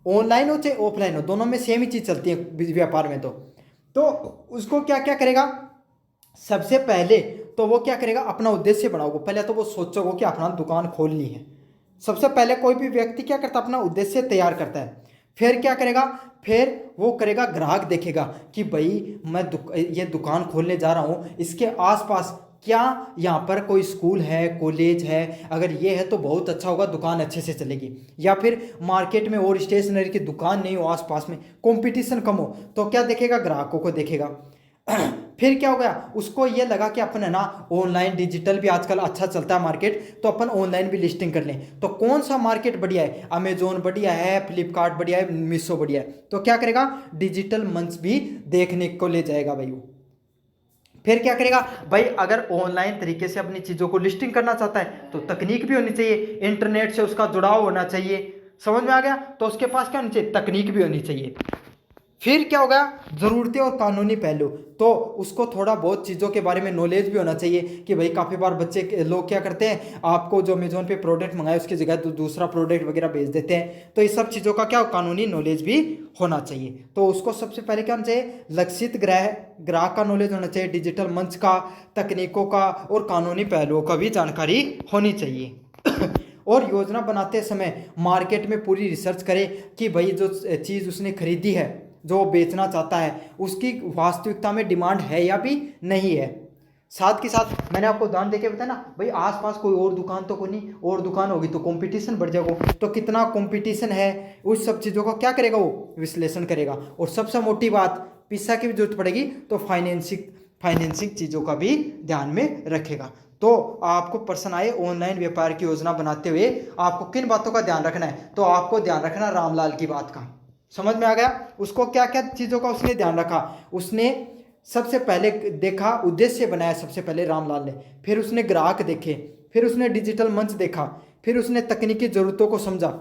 Speaker 1: ऑनलाइन हो चाहे ऑफलाइन हो, दोनों में सेम ही चीज़ चलती है व्यापार में। तो उसको क्या क्या करेगा, सबसे पहले तो वो क्या करेगा, अपना उद्देश्य बनाओगे, पहले तो वो सोचोगे कि अपना दुकान खोलनी है। सबसे पहले कोई भी व्यक्ति क्या करता है, अपना उद्देश्य तैयार करता है। फिर क्या करेगा, फिर वो करेगा ग्राहक देखेगा कि भाई मैं ये दुकान खोलने जा रहा हूँ, इसके आसपास क्या यहाँ पर कोई स्कूल है, कॉलेज है, अगर ये है तो बहुत अच्छा होगा, दुकान अच्छे से चलेगी। या फिर मार्केट में और स्टेशनरी की दुकान नहीं हो, आसपास में कंपटीशन कम हो, तो क्या देखेगा, ग्राहकों को देखेगा। फिर क्या हो गया, उसको ये लगा कि अपन है ना ऑनलाइन डिजिटल भी आजकल अच्छा चलता है मार्केट, तो अपन ऑनलाइन भी लिस्टिंग कर लें। तो कौन सा मार्केट बढ़िया है, अमेजोन बढ़िया है, फ्लिपकार्ट बढ़िया है, मीशो बढ़िया है, तो क्या करेगा, डिजिटल मंच भी देखने को ले जाएगा भाई वो। फिर क्या करेगा भाई, अगर ऑनलाइन तरीके से अपनी चीज़ों को लिस्टिंग करना चाहता है तो तकनीक भी होनी चाहिए, इंटरनेट से उसका जुड़ाव होना चाहिए। समझ में आ गया, तो उसके पास क्या होनी चाहिए, तकनीक भी होनी चाहिए। फिर क्या होगा, ज़रूरतें और कानूनी पहलू, तो उसको थोड़ा बहुत चीज़ों के बारे में नॉलेज भी होना चाहिए कि भाई काफ़ी बार लोग क्या करते हैं, आपको जो अमेजोन पे प्रोडक्ट मंगाए उसकी जगह दूसरा प्रोडक्ट वगैरह भेज देते हैं, तो इस सब चीज़ों का क्या कानूनी नॉलेज भी होना चाहिए। तो उसको सबसे पहले क्या होना चाहिए, लक्षित ग्राहक का नॉलेज होना चाहिए, डिजिटल मंच का, तकनीकों का और कानूनी पहलुओं का भी जानकारी होनी चाहिए। और योजना बनाते समय मार्केट में पूरी रिसर्च करें कि भाई जो चीज़ उसने खरीदी है, जो बेचना चाहता है, उसकी वास्तविकता में डिमांड है या भी नहीं है। साथ के साथ मैंने आपको उदाहरण देके बताया ना भाई, आसपास कोई और दुकान तो कोई नहीं, और दुकान होगी तो कंपटीशन बढ़ जाएगा, तो कितना कंपटीशन है उस सब चीज़ों का क्या करेगा, वो विश्लेषण करेगा। और सबसे मोटी बात, पैसा की भी जरूरत पड़ेगी तो फाइनेंसिंग चीज़ों का भी ध्यान में रखेगा। तो आपको प्रश्न आए ऑनलाइन व्यापार की योजना बनाते हुए आपको किन बातों का ध्यान रखना है, तो आपको ध्यान रखना रामलाल की बात का। समझ में आ गया, उसको क्या क्या चीज़ों का उसने ध्यान रखा, उसने सबसे पहले देखा, उद्देश्य बनाया सबसे पहले रामलाल ने, फिर उसने ग्राहक देखे, फिर उसने डिजिटल मंच देखा, फिर उसने तकनीकी ज़रूरतों को समझा,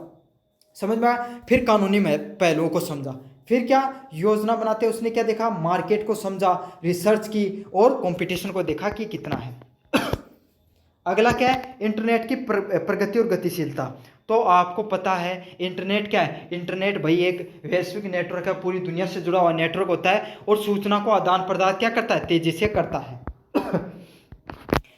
Speaker 1: समझ में आया, फिर कानूनी पहलुओं को समझा, फिर क्या योजना बनाते उसने क्या देखा, मार्केट को समझा, रिसर्च की और कंपटीशन को देखा कि कितना है। अगला क्या है, इंटरनेट की प्रगति और गतिशीलता। तो आपको पता है इंटरनेट क्या है, इंटरनेट भाई एक वैश्विक नेटवर्क है, पूरी दुनिया से जुड़ा हुआ नेटवर्क होता है और सूचना को आदान प्रदान क्या करता है, तेजी से करता है।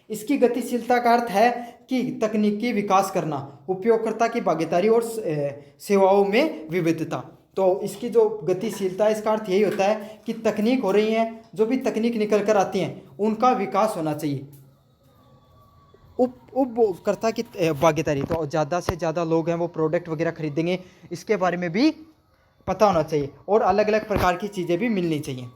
Speaker 1: इसकी गतिशीलता का अर्थ है कि तकनीकी विकास करना, उपयोगकर्ता की भागीदारी और सेवाओं में विविधता। तो इसकी जो गतिशीलता है इसका अर्थ यही होता है कि तकनीक हो रही है, जो भी तकनीक निकल कर आती हैं उनका विकास होना चाहिए, उपभोक्ता की भागीदारी, तो ज़्यादा से ज़्यादा लोग हैं वो प्रोडक्ट वगैरह खरीदेंगे, इसके बारे में भी पता होना चाहिए, और अलग अलग प्रकार की चीज़ें भी मिलनी चाहिए।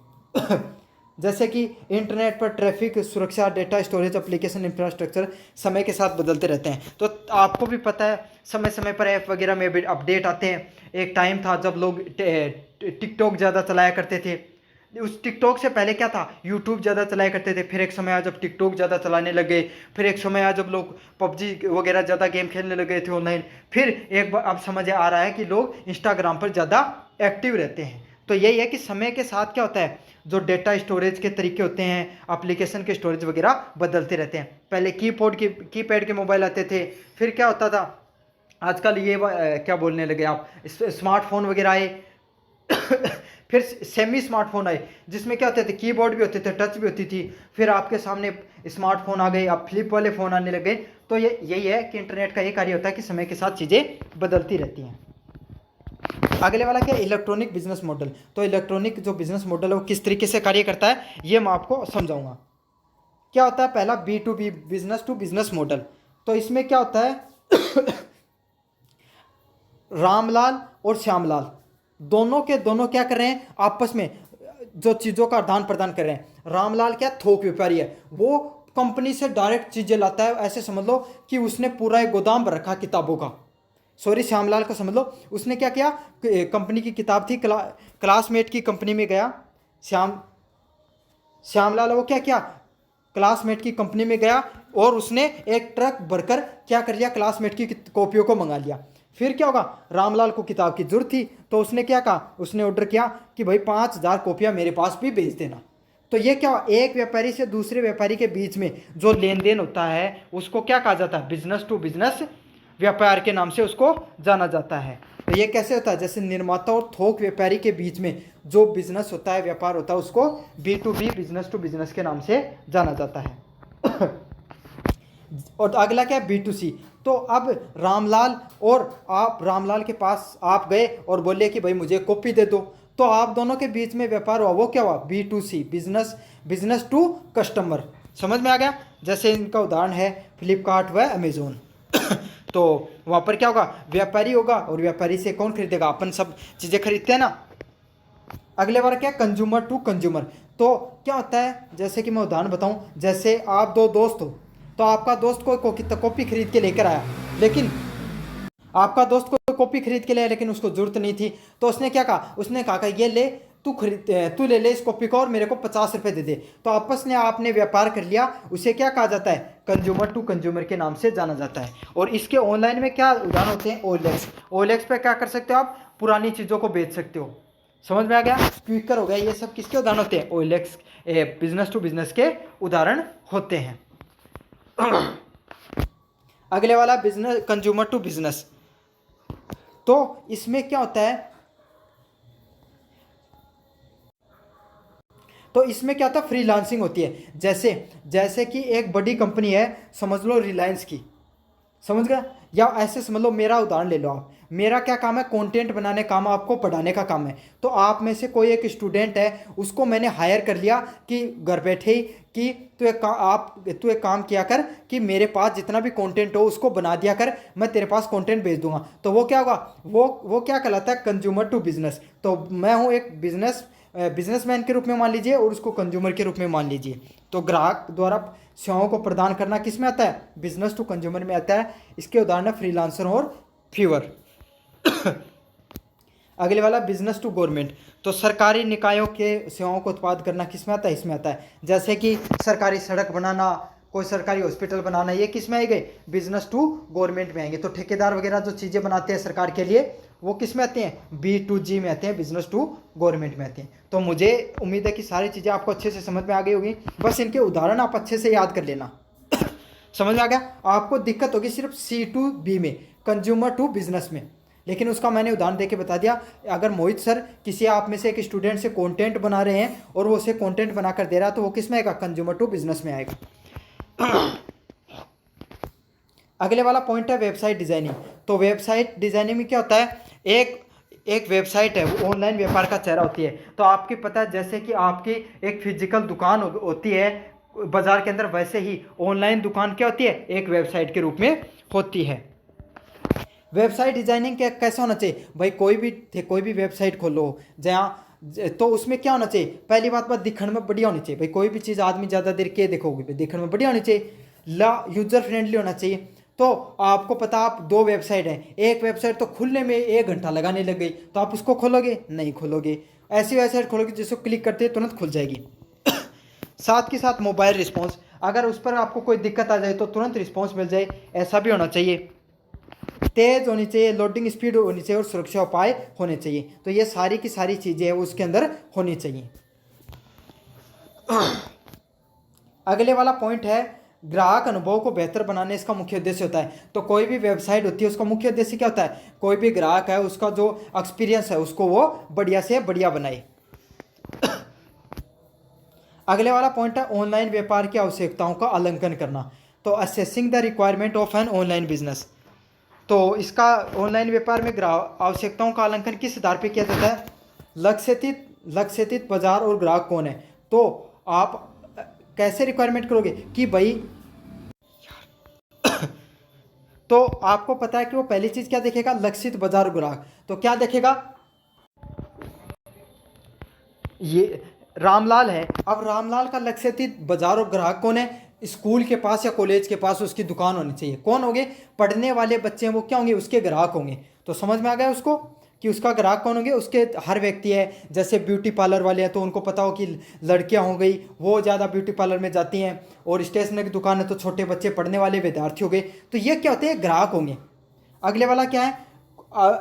Speaker 1: जैसे कि इंटरनेट पर ट्रैफिक, सुरक्षा, डेटा स्टोरेज, एप्लीकेशन, इंफ्रास्ट्रक्चर समय के साथ बदलते रहते हैं। तो आपको भी पता है समय समय पर ऐप वगैरह में भी अपडेट आते हैं। एक टाइम था जब लोग टिकटॉक ज़्यादा चलाया करते थे, उस टिकटॉक से पहले क्या था, यूट्यूब ज़्यादा चलाया करते थे। फिर एक समय आया जब टिकटॉक ज़्यादा चलाने लगे। फिर एक समय आया जब लोग पबजी वगैरह ज़्यादा गेम खेलने लगे थे ऑनलाइन। फिर एक बार अब समझ आ रहा है कि लोग इंस्टाग्राम पर ज़्यादा एक्टिव रहते हैं। तो यही है कि समय के साथ क्या होता है, जो डेटा स्टोरेज के तरीके होते हैं, एप्लीकेशन के स्टोरेज वगैरह बदलते रहते हैं। पहले कीपैड के मोबाइल आते थे, फिर क्या होता था, आजकल ये क्या बोलने लगे आप, स्मार्टफोन वगैरह आए। फिर सेमी स्मार्टफोन आए जिसमें क्या होते थे, कीबोर्ड भी होते थे, टच भी होती थी। फिर आपके सामने स्मार्टफोन आ गए, अब फ्लिप वाले फ़ोन आने लगे। तो ये यही है कि इंटरनेट का ये कार्य होता है कि समय के साथ चीज़ें बदलती रहती हैं। अगले वाला क्या है, इलेक्ट्रॉनिक बिजनेस मॉडल। तो इलेक्ट्रॉनिक जो बिजनेस मॉडल है वो किस तरीके से कार्य करता है ये मैं आपको समझाऊंगा। क्या होता है, पहला B2B, business to business model. तो इसमें क्या होता है रामलाल और श्यामलाल दोनों के दोनों क्या कर रहे हैं, आपस में जो चीज़ों का आदान प्रदान कर रहे हैं। रामलाल क्या थोक व्यापारी है, वो कंपनी से डायरेक्ट चीज़ें लाता है। ऐसे समझ लो कि उसने पूरा एक गोदाम भर रखा किताबों का। सॉरी, श्यामलाल को समझ लो, उसने क्या किया, कंपनी की किताब थी, क्लासमेट की कंपनी में गया। श्यामलाल वो क्या किया, क्लासमेट की कंपनी में गया और उसने एक ट्रक भरकर क्या कर लिया, क्लासमेट की कॉपियों को मंगा लिया। फिर क्या होगा, रामलाल को किताब की जरूरत थी तो उसने क्या कहा, उसने ऑर्डर किया कि भाई 5,000 कॉपियाँ मेरे पास भी भेज देना। तो ये क्या, एक व्यापारी से दूसरे व्यापारी के बीच में जो लेन देन होता है उसको क्या कहा जाता है, बिजनेस टू बिजनेस व्यापार के नाम से उसको जाना जाता है। तो ये कैसे होता है, जैसे निर्माता और थोक व्यापारी के बीच में जो बिजनेस होता है, व्यापार होता है, उसको B2B, बिजनेस टू बिजनेस के नाम से जाना जाता है। और अगला क्या है, B2C। तो अब रामलाल और आप, रामलाल के पास आप गए और बोले कि भाई मुझे कॉपी दे दो। तो आप दोनों के बीच में व्यापार हुआ, वो क्या हुआ, B2C, बिजनेस टू कस्टमर। समझ में आ गया। जैसे इनका उदाहरण है फ्लिपकार्ट व अमेजोन। तो वहाँ पर क्या होगा, व्यापारी होगा और व्यापारी से कौन खरीदेगा, अपन सब चीज़ें खरीदते हैं ना। अगले बार क्या, कंज्यूमर टू कंज्यूमर। तो क्या होता है, जैसे कि मैं उदाहरण बताऊं, जैसे आप दो दोस्त हो, तो आपका दोस्त कोई कॉपी खरीद के लेकर आया, लेकिन आपका दोस्त कोई कॉपी खरीद के लाया लेकिन उसको जरूरत नहीं थी। तो उसने क्या कहा, उसने कहा कि ये ले, तू ले ले इस कॉपी को और मेरे को 50 रुपये दे दे। तो आपस में आपने व्यापार कर लिया, उसे क्या कहा जाता है, कंज्यूमर टू कंज्यूमर के नाम से जाना जाता है। और इसके ऑनलाइन में क्या उदाहरण होते हैं, OLX पे क्या कर सकते हो आप, पुरानी चीज़ों को बेच सकते हो। समझ में आ गया, क्विकर हो गया, ये सब किसके उदाहरण होते हैं, OLX, बिजनेस टू बिजनेस के उदाहरण होते हैं। अगले वाला बिजनेस, कंज्यूमर टू बिजनेस। तो इसमें क्या होता है, तो इसमें क्या होता है, फ्रीलांसिंग होती है। जैसे कि एक बड़ी कंपनी है, समझ लो रिलायंस की, समझ गया। या ऐसे समझ लो, मेरा उदाहरण ले लो आप, मेरा क्या काम है, कंटेंट बनाने का काम, आपको पढ़ाने का काम है। तो आप में से कोई एक स्टूडेंट है, उसको मैंने हायर कर लिया कि घर बैठे ही कि तू एक काम किया कर कि मेरे पास जितना भी कंटेंट हो उसको बना दिया कर, मैं तेरे पास कंटेंट भेज दूंगा। तो वो क्या होगा, वो क्या कहलाता है, कंज्यूमर टू बिजनेस। तो मैं हूँ एक बिजनेसमैन के रूप में मान लीजिए और उसको कंज्यूमर के रूप में मान लीजिए। तो ग्राहक द्वारा सेवाओं को प्रदान करना किस में आता है, बिजनेस टू कंज्यूमर में आता है। इसके उदाहरण है फ्रीलांसर और फीवर। अगले वाला बिजनेस टू गवर्नमेंट। तो सरकारी निकायों के सेवाओं को उत्पाद करना किस में आता है, इसमें आता है। जैसे कि सरकारी सड़क बनाना, कोई सरकारी हॉस्पिटल बनाना, ये किस में आएंगे, बिजनेस टू गवर्नमेंट में आएंगे। तो ठेकेदार वगैरह जो चीज़ें बनाते हैं सरकार के लिए, वो किस में आते हैं, B2G में आते हैं, बिजनेस टू गवर्नमेंट में आते हैं। तो मुझे उम्मीद है कि सारी चीज़ें आपको अच्छे से समझ में आ गई होगी। बस इनके उदाहरण आप अच्छे से याद कर लेना। समझ में आ गया। आपको दिक्कत होगी सिर्फ C2B में, कंज्यूमर टू बिजनेस में, लेकिन उसका मैंने उदाहरण देके बता दिया। अगर मोहित सर किसी आप में से एक स्टूडेंट से कंटेंट बना रहे हैं और वो उसे कंटेंट बनाकर दे रहा है, तो वो किस में आएगा, कंज्यूमर टू बिजनेस में आएगा। अगले वाला पॉइंट है वेबसाइट डिजाइनिंग। तो वेबसाइट डिजाइनिंग में क्या होता है, एक वेबसाइट है, वो ऑनलाइन व्यापार का चेहरा होती है। तो आपकी पता है, जैसे कि आपकी एक फिजिकल दुकान होती है बाजार के अंदर, वैसे ही ऑनलाइन दुकान क्या होती है, एक वेबसाइट के रूप में होती है। वेबसाइट डिजाइनिंग कैसा होना चाहिए भाई, कोई भी वेबसाइट खोलो, जहाँ तो उसमें क्या होना चाहिए, पहली बात दिखने में बढ़िया होनी चाहिए भाई, कोई भी चीज़ आदमी ज़्यादा देर के देखोगे भाई, दिखने में बढ़िया होनी चाहिए, यूजर फ्रेंडली होना चाहिए। तो आपको पता, आप दो वेबसाइट हैं, एक वेबसाइट तो खुलने में 1 घंटा लगाने लग गई, तो आप उसको खोलोगे नहीं खोलोगे, ऐसी वेबसाइट खोलोगे जिसको क्लिक करते ही तुरंत खुल जाएगी। साथ के साथ मोबाइल रिस्पॉन्स, अगर उस पर आपको कोई दिक्कत आ जाए तो तुरंत रिस्पॉन्स मिल जाए, ऐसा भी होना चाहिए। तेज होनी चाहिए, लोडिंग स्पीड होनी चाहिए, और सुरक्षा उपाय होने चाहिए। तो ये सारी की सारी चीज़ें हैं उसके अंदर होनी चाहिए। अगले वाला पॉइंट है, ग्राहक अनुभव को बेहतर बनाने इसका मुख्य उद्देश्य होता है। तो कोई भी वेबसाइट होती है उसका मुख्य उद्देश्य क्या होता है, कोई भी ग्राहक है उसका जो एक्सपीरियंस है उसको वो बढ़िया से बढ़िया बनाए। अगले वाला पॉइंट है, ऑनलाइन व्यापार की आवश्यकताओं का आकलन करना। तो assessing the requirement of an online business, तो इसका ऑनलाइन व्यापार में ग्राहक आवश्यकताओं का आकलन किस आधार पर किया जाता है, लक्ष्यित बाजार और ग्राहक कौन है। तो आप कैसे रिक्वायरमेंट करोगे कि भाई तो आपको पता है कि वो पहली चीज क्या देखेगा, लक्षित बाजार ग्राहक। तो क्या देखेगा, ये रामलाल है, अब रामलाल का लक्षित बाजार और ग्राहक कौन है, स्कूल के पास या कॉलेज के पास उसकी दुकान होनी चाहिए। कौन होंगे, पढ़ने वाले बच्चे हैं वो क्या होंगे, उसके ग्राहक होंगे। तो समझ में आ गया उसको कि उसका ग्राहक कौन होंगे, उसके हर व्यक्ति है। जैसे ब्यूटी पार्लर वाले हैं तो उनको पता हो कि लड़कियां हो गई वो ज़्यादा ब्यूटी पार्लर में जाती हैं, और स्टेशनरी की दुकान है तो छोटे बच्चे पढ़ने वाले विद्यार्थी हो गए। तो ये क्या होते हैं, ग्राहक होंगे। अगले वाला क्या है,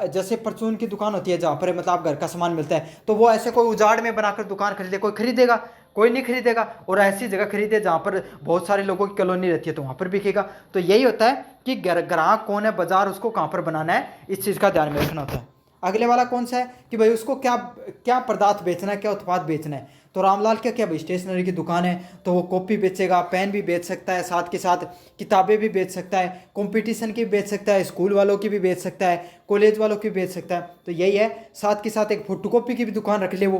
Speaker 1: जैसे परचून की दुकान होती है जहाँ पर मतलब घर का सामान मिलता है, तो वो ऐसे कोई उजाड़ में बनाकर दुकान खरीदे, कोई खरीदेगा, कोई नहीं खरीदेगा। और ऐसी जगह खरीदे जहाँ पर बहुत सारे लोगों की कॉलोनी रहती है तो वहाँ पर बिकेगा। तो यही होता है कि ग्राहक कौन है, बाजार उसको कहाँ पर बनाना है, इस चीज़ का ध्यान में रखना होता है। अगले वाला कौन सा है कि भाई उसको क्या क्या पदार्थ बेचना है, क्या उत्पाद बेचना है। तो रामलाल क्या क्या भाई स्टेशनरी की दुकान है तो वो कॉपी बेचेगा, पेन भी बेच सकता है, साथ के साथ किताबें भी बेच सकता है, कंपटीशन की भी बेच सकता है, स्कूल वालों की भी बेच सकता है, कॉलेज वालों की भी बेच सकता है। तो यही है, साथ के साथ एक फोटोकॉपी की भी दुकान रख ले वो।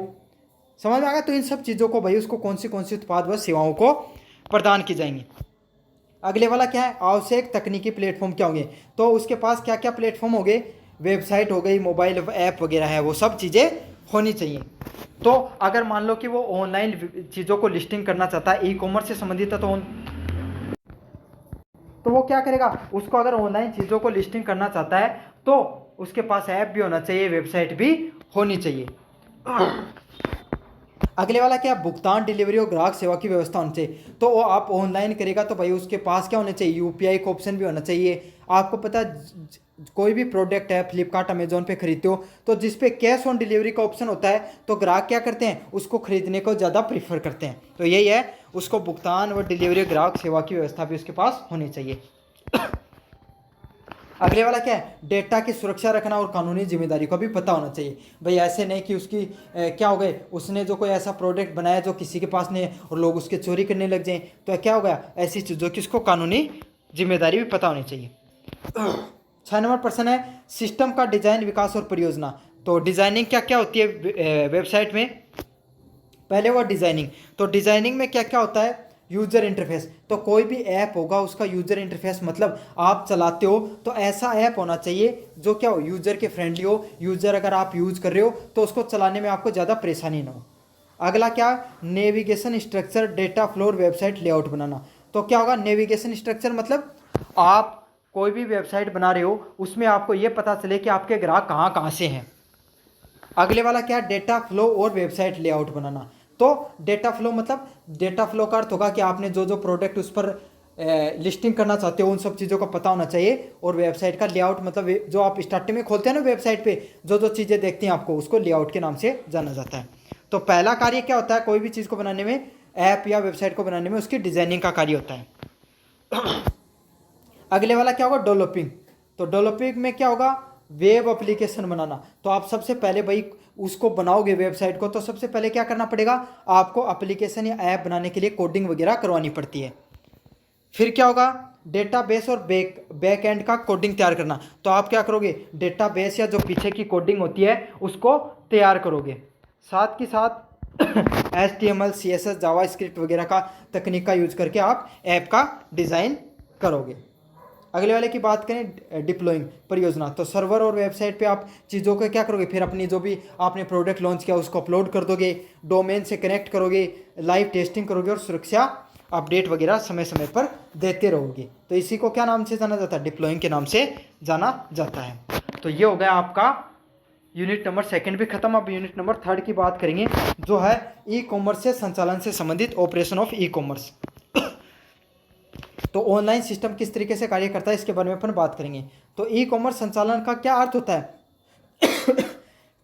Speaker 1: समझ में आ गया। तो इन सब चीज़ों को भाई उसको कौन सी उत्पाद व सेवाओं को प्रदान की जाएंगी। अगले वाला क्या है, आवश्यक तकनीकी प्लेटफॉर्म क्या होंगे। तो उसके पास क्या क्या प्लेटफॉर्म हो गए, वेबसाइट हो गई, मोबाइल ऐप वगैरह है, वो सब चीज़ें होनी चाहिए। तो अगर मान लो कि वो ऑनलाइन चीज़ों को लिस्टिंग करना चाहता है, ई कॉमर्स से संबंधित है, तो वो क्या करेगा, उसको अगर ऑनलाइन चीज़ों को लिस्टिंग करना चाहता है तो उसके पास ऐप भी होना चाहिए, वेबसाइट भी होनी चाहिए। अगले वाला क्या, भुगतान, डिलीवरी और ग्राहक सेवा की व्यवस्था होनी चाहिए। तो वो आप ऑनलाइन करेगा तो भाई उसके पास क्या होना चाहिए, यूपीआई का ऑप्शन भी होना चाहिए। आपको पता कोई भी प्रोडक्ट है फ्लिपकार्ट अमेजोन पे खरीदते हो तो जिस पे कैश ऑन डिलीवरी का ऑप्शन होता है तो ग्राहक क्या करते हैं, उसको खरीदने को ज़्यादा प्रीफर करते हैं। तो यही है, उसको भुगतान व डिलीवरी ग्राहक सेवा की व्यवस्था भी उसके पास होनी चाहिए। अगले वाला क्या है, डेटा की सुरक्षा रखना और कानूनी जिम्मेदारी को भी पता होना चाहिए। भाई ऐसे नहीं कि उसकी क्या हो गए, उसने जो कोई ऐसा प्रोडक्ट बनाया जो किसी के पास नहीं है और लोग उसके चोरी करने लग जाएं, तो क्या हो गया, ऐसी चीज़ों की उसको कानूनी जिम्मेदारी भी पता होनी चाहिए। 6 नंबर प्रश्न है, सिस्टम का डिजाइन, विकास और परियोजना। तो डिजाइनिंग क्या क्या होती है वेबसाइट में, पहले वो डिजाइनिंग। तो डिजाइनिंग में क्या क्या होता है, यूजर इंटरफेस। तो कोई भी ऐप होगा उसका यूजर इंटरफेस मतलब आप चलाते हो तो ऐसा ऐप होना चाहिए जो क्या हो, यूजर के फ्रेंडली हो, यूजर अगर आप यूज कर रहे हो तो उसको चलाने में आपको ज़्यादा परेशानी ना हो। अगला क्या, navigation structure, data flow, website layout बनाना। तो क्या होगा, नेविगेशन स्ट्रक्चर मतलब आप कोई भी वेबसाइट बना रहे हो उसमें आपको ये पता चले कि आपके ग्राहक कहाँ कहाँ से हैं। अगले वाला क्या, डेटा फ्लो और वेबसाइट लेआउट बनाना। तो डेटा फ्लो मतलब, डेटा फ्लो का अर्थ होगा कि आपने जो जो प्रोडक्ट उस पर लिस्टिंग करना चाहते हो उन सब चीज़ों का पता होना चाहिए। और वेबसाइट का लेआउट मतलब जो आप स्टार्टिंग में खोलते हैं ना वेबसाइट पे जो जो चीज़ें देखते हैं आपको उसको लेआउट के नाम से जाना जाता है। तो पहला कार्य क्या होता है, कोई भी चीज़ को बनाने में, ऐप या वेबसाइट को बनाने में उसकी डिजाइनिंग का कार्य होता है। अगले वाला क्या होगा, डेवलपिंग। तो डेवलपिंग में क्या होगा, वेब एप्लीकेशन बनाना। तो आप सबसे पहले भाई उसको बनाओगे वेबसाइट को तो सबसे पहले क्या करना पड़ेगा, आपको एप्लीकेशन या ऐप बनाने के लिए कोडिंग वगैरह करवानी पड़ती है। फिर क्या होगा, डेटाबेस और बैक एंड का कोडिंग तैयार करना। तो आप क्या करोगे, डेटाबेस या जो पीछे की कोडिंग होती है उसको तैयार करोगे। साथ के साथ HTML, CSS, जावास्क्रिप्ट वगैरह का तकनीक का यूज करके आप ऐप का डिज़ाइन करोगे। अगले वाले की बात करें डिप्लॉइंग परियोजना, तो सर्वर और वेबसाइट पे आप चीज़ों को क्या करोगे, फिर अपनी जो भी आपने प्रोडक्ट लॉन्च किया उसको अपलोड कर दोगे, डोमेन से कनेक्ट करोगे, लाइव टेस्टिंग करोगे और सुरक्षा अपडेट वगैरह समय समय पर देते रहोगे। तो इसी को क्या नाम से जाना जाता है, डिप्लॉइंग के नाम से जाना जाता है। तो ये हो गया आपका यूनिट नंबर 2 भी खत्म। अब यूनिट नंबर 3 की बात करेंगे जो है ई कॉमर्स से संचालन से संबंधित ऑपरेशन ऑफ ई कॉमर्स। तो ऑनलाइन सिस्टम किस तरीके से कार्य करता है इसके बारे में अपन बात करेंगे। तो ई कॉमर्स संचालन का क्या अर्थ होता है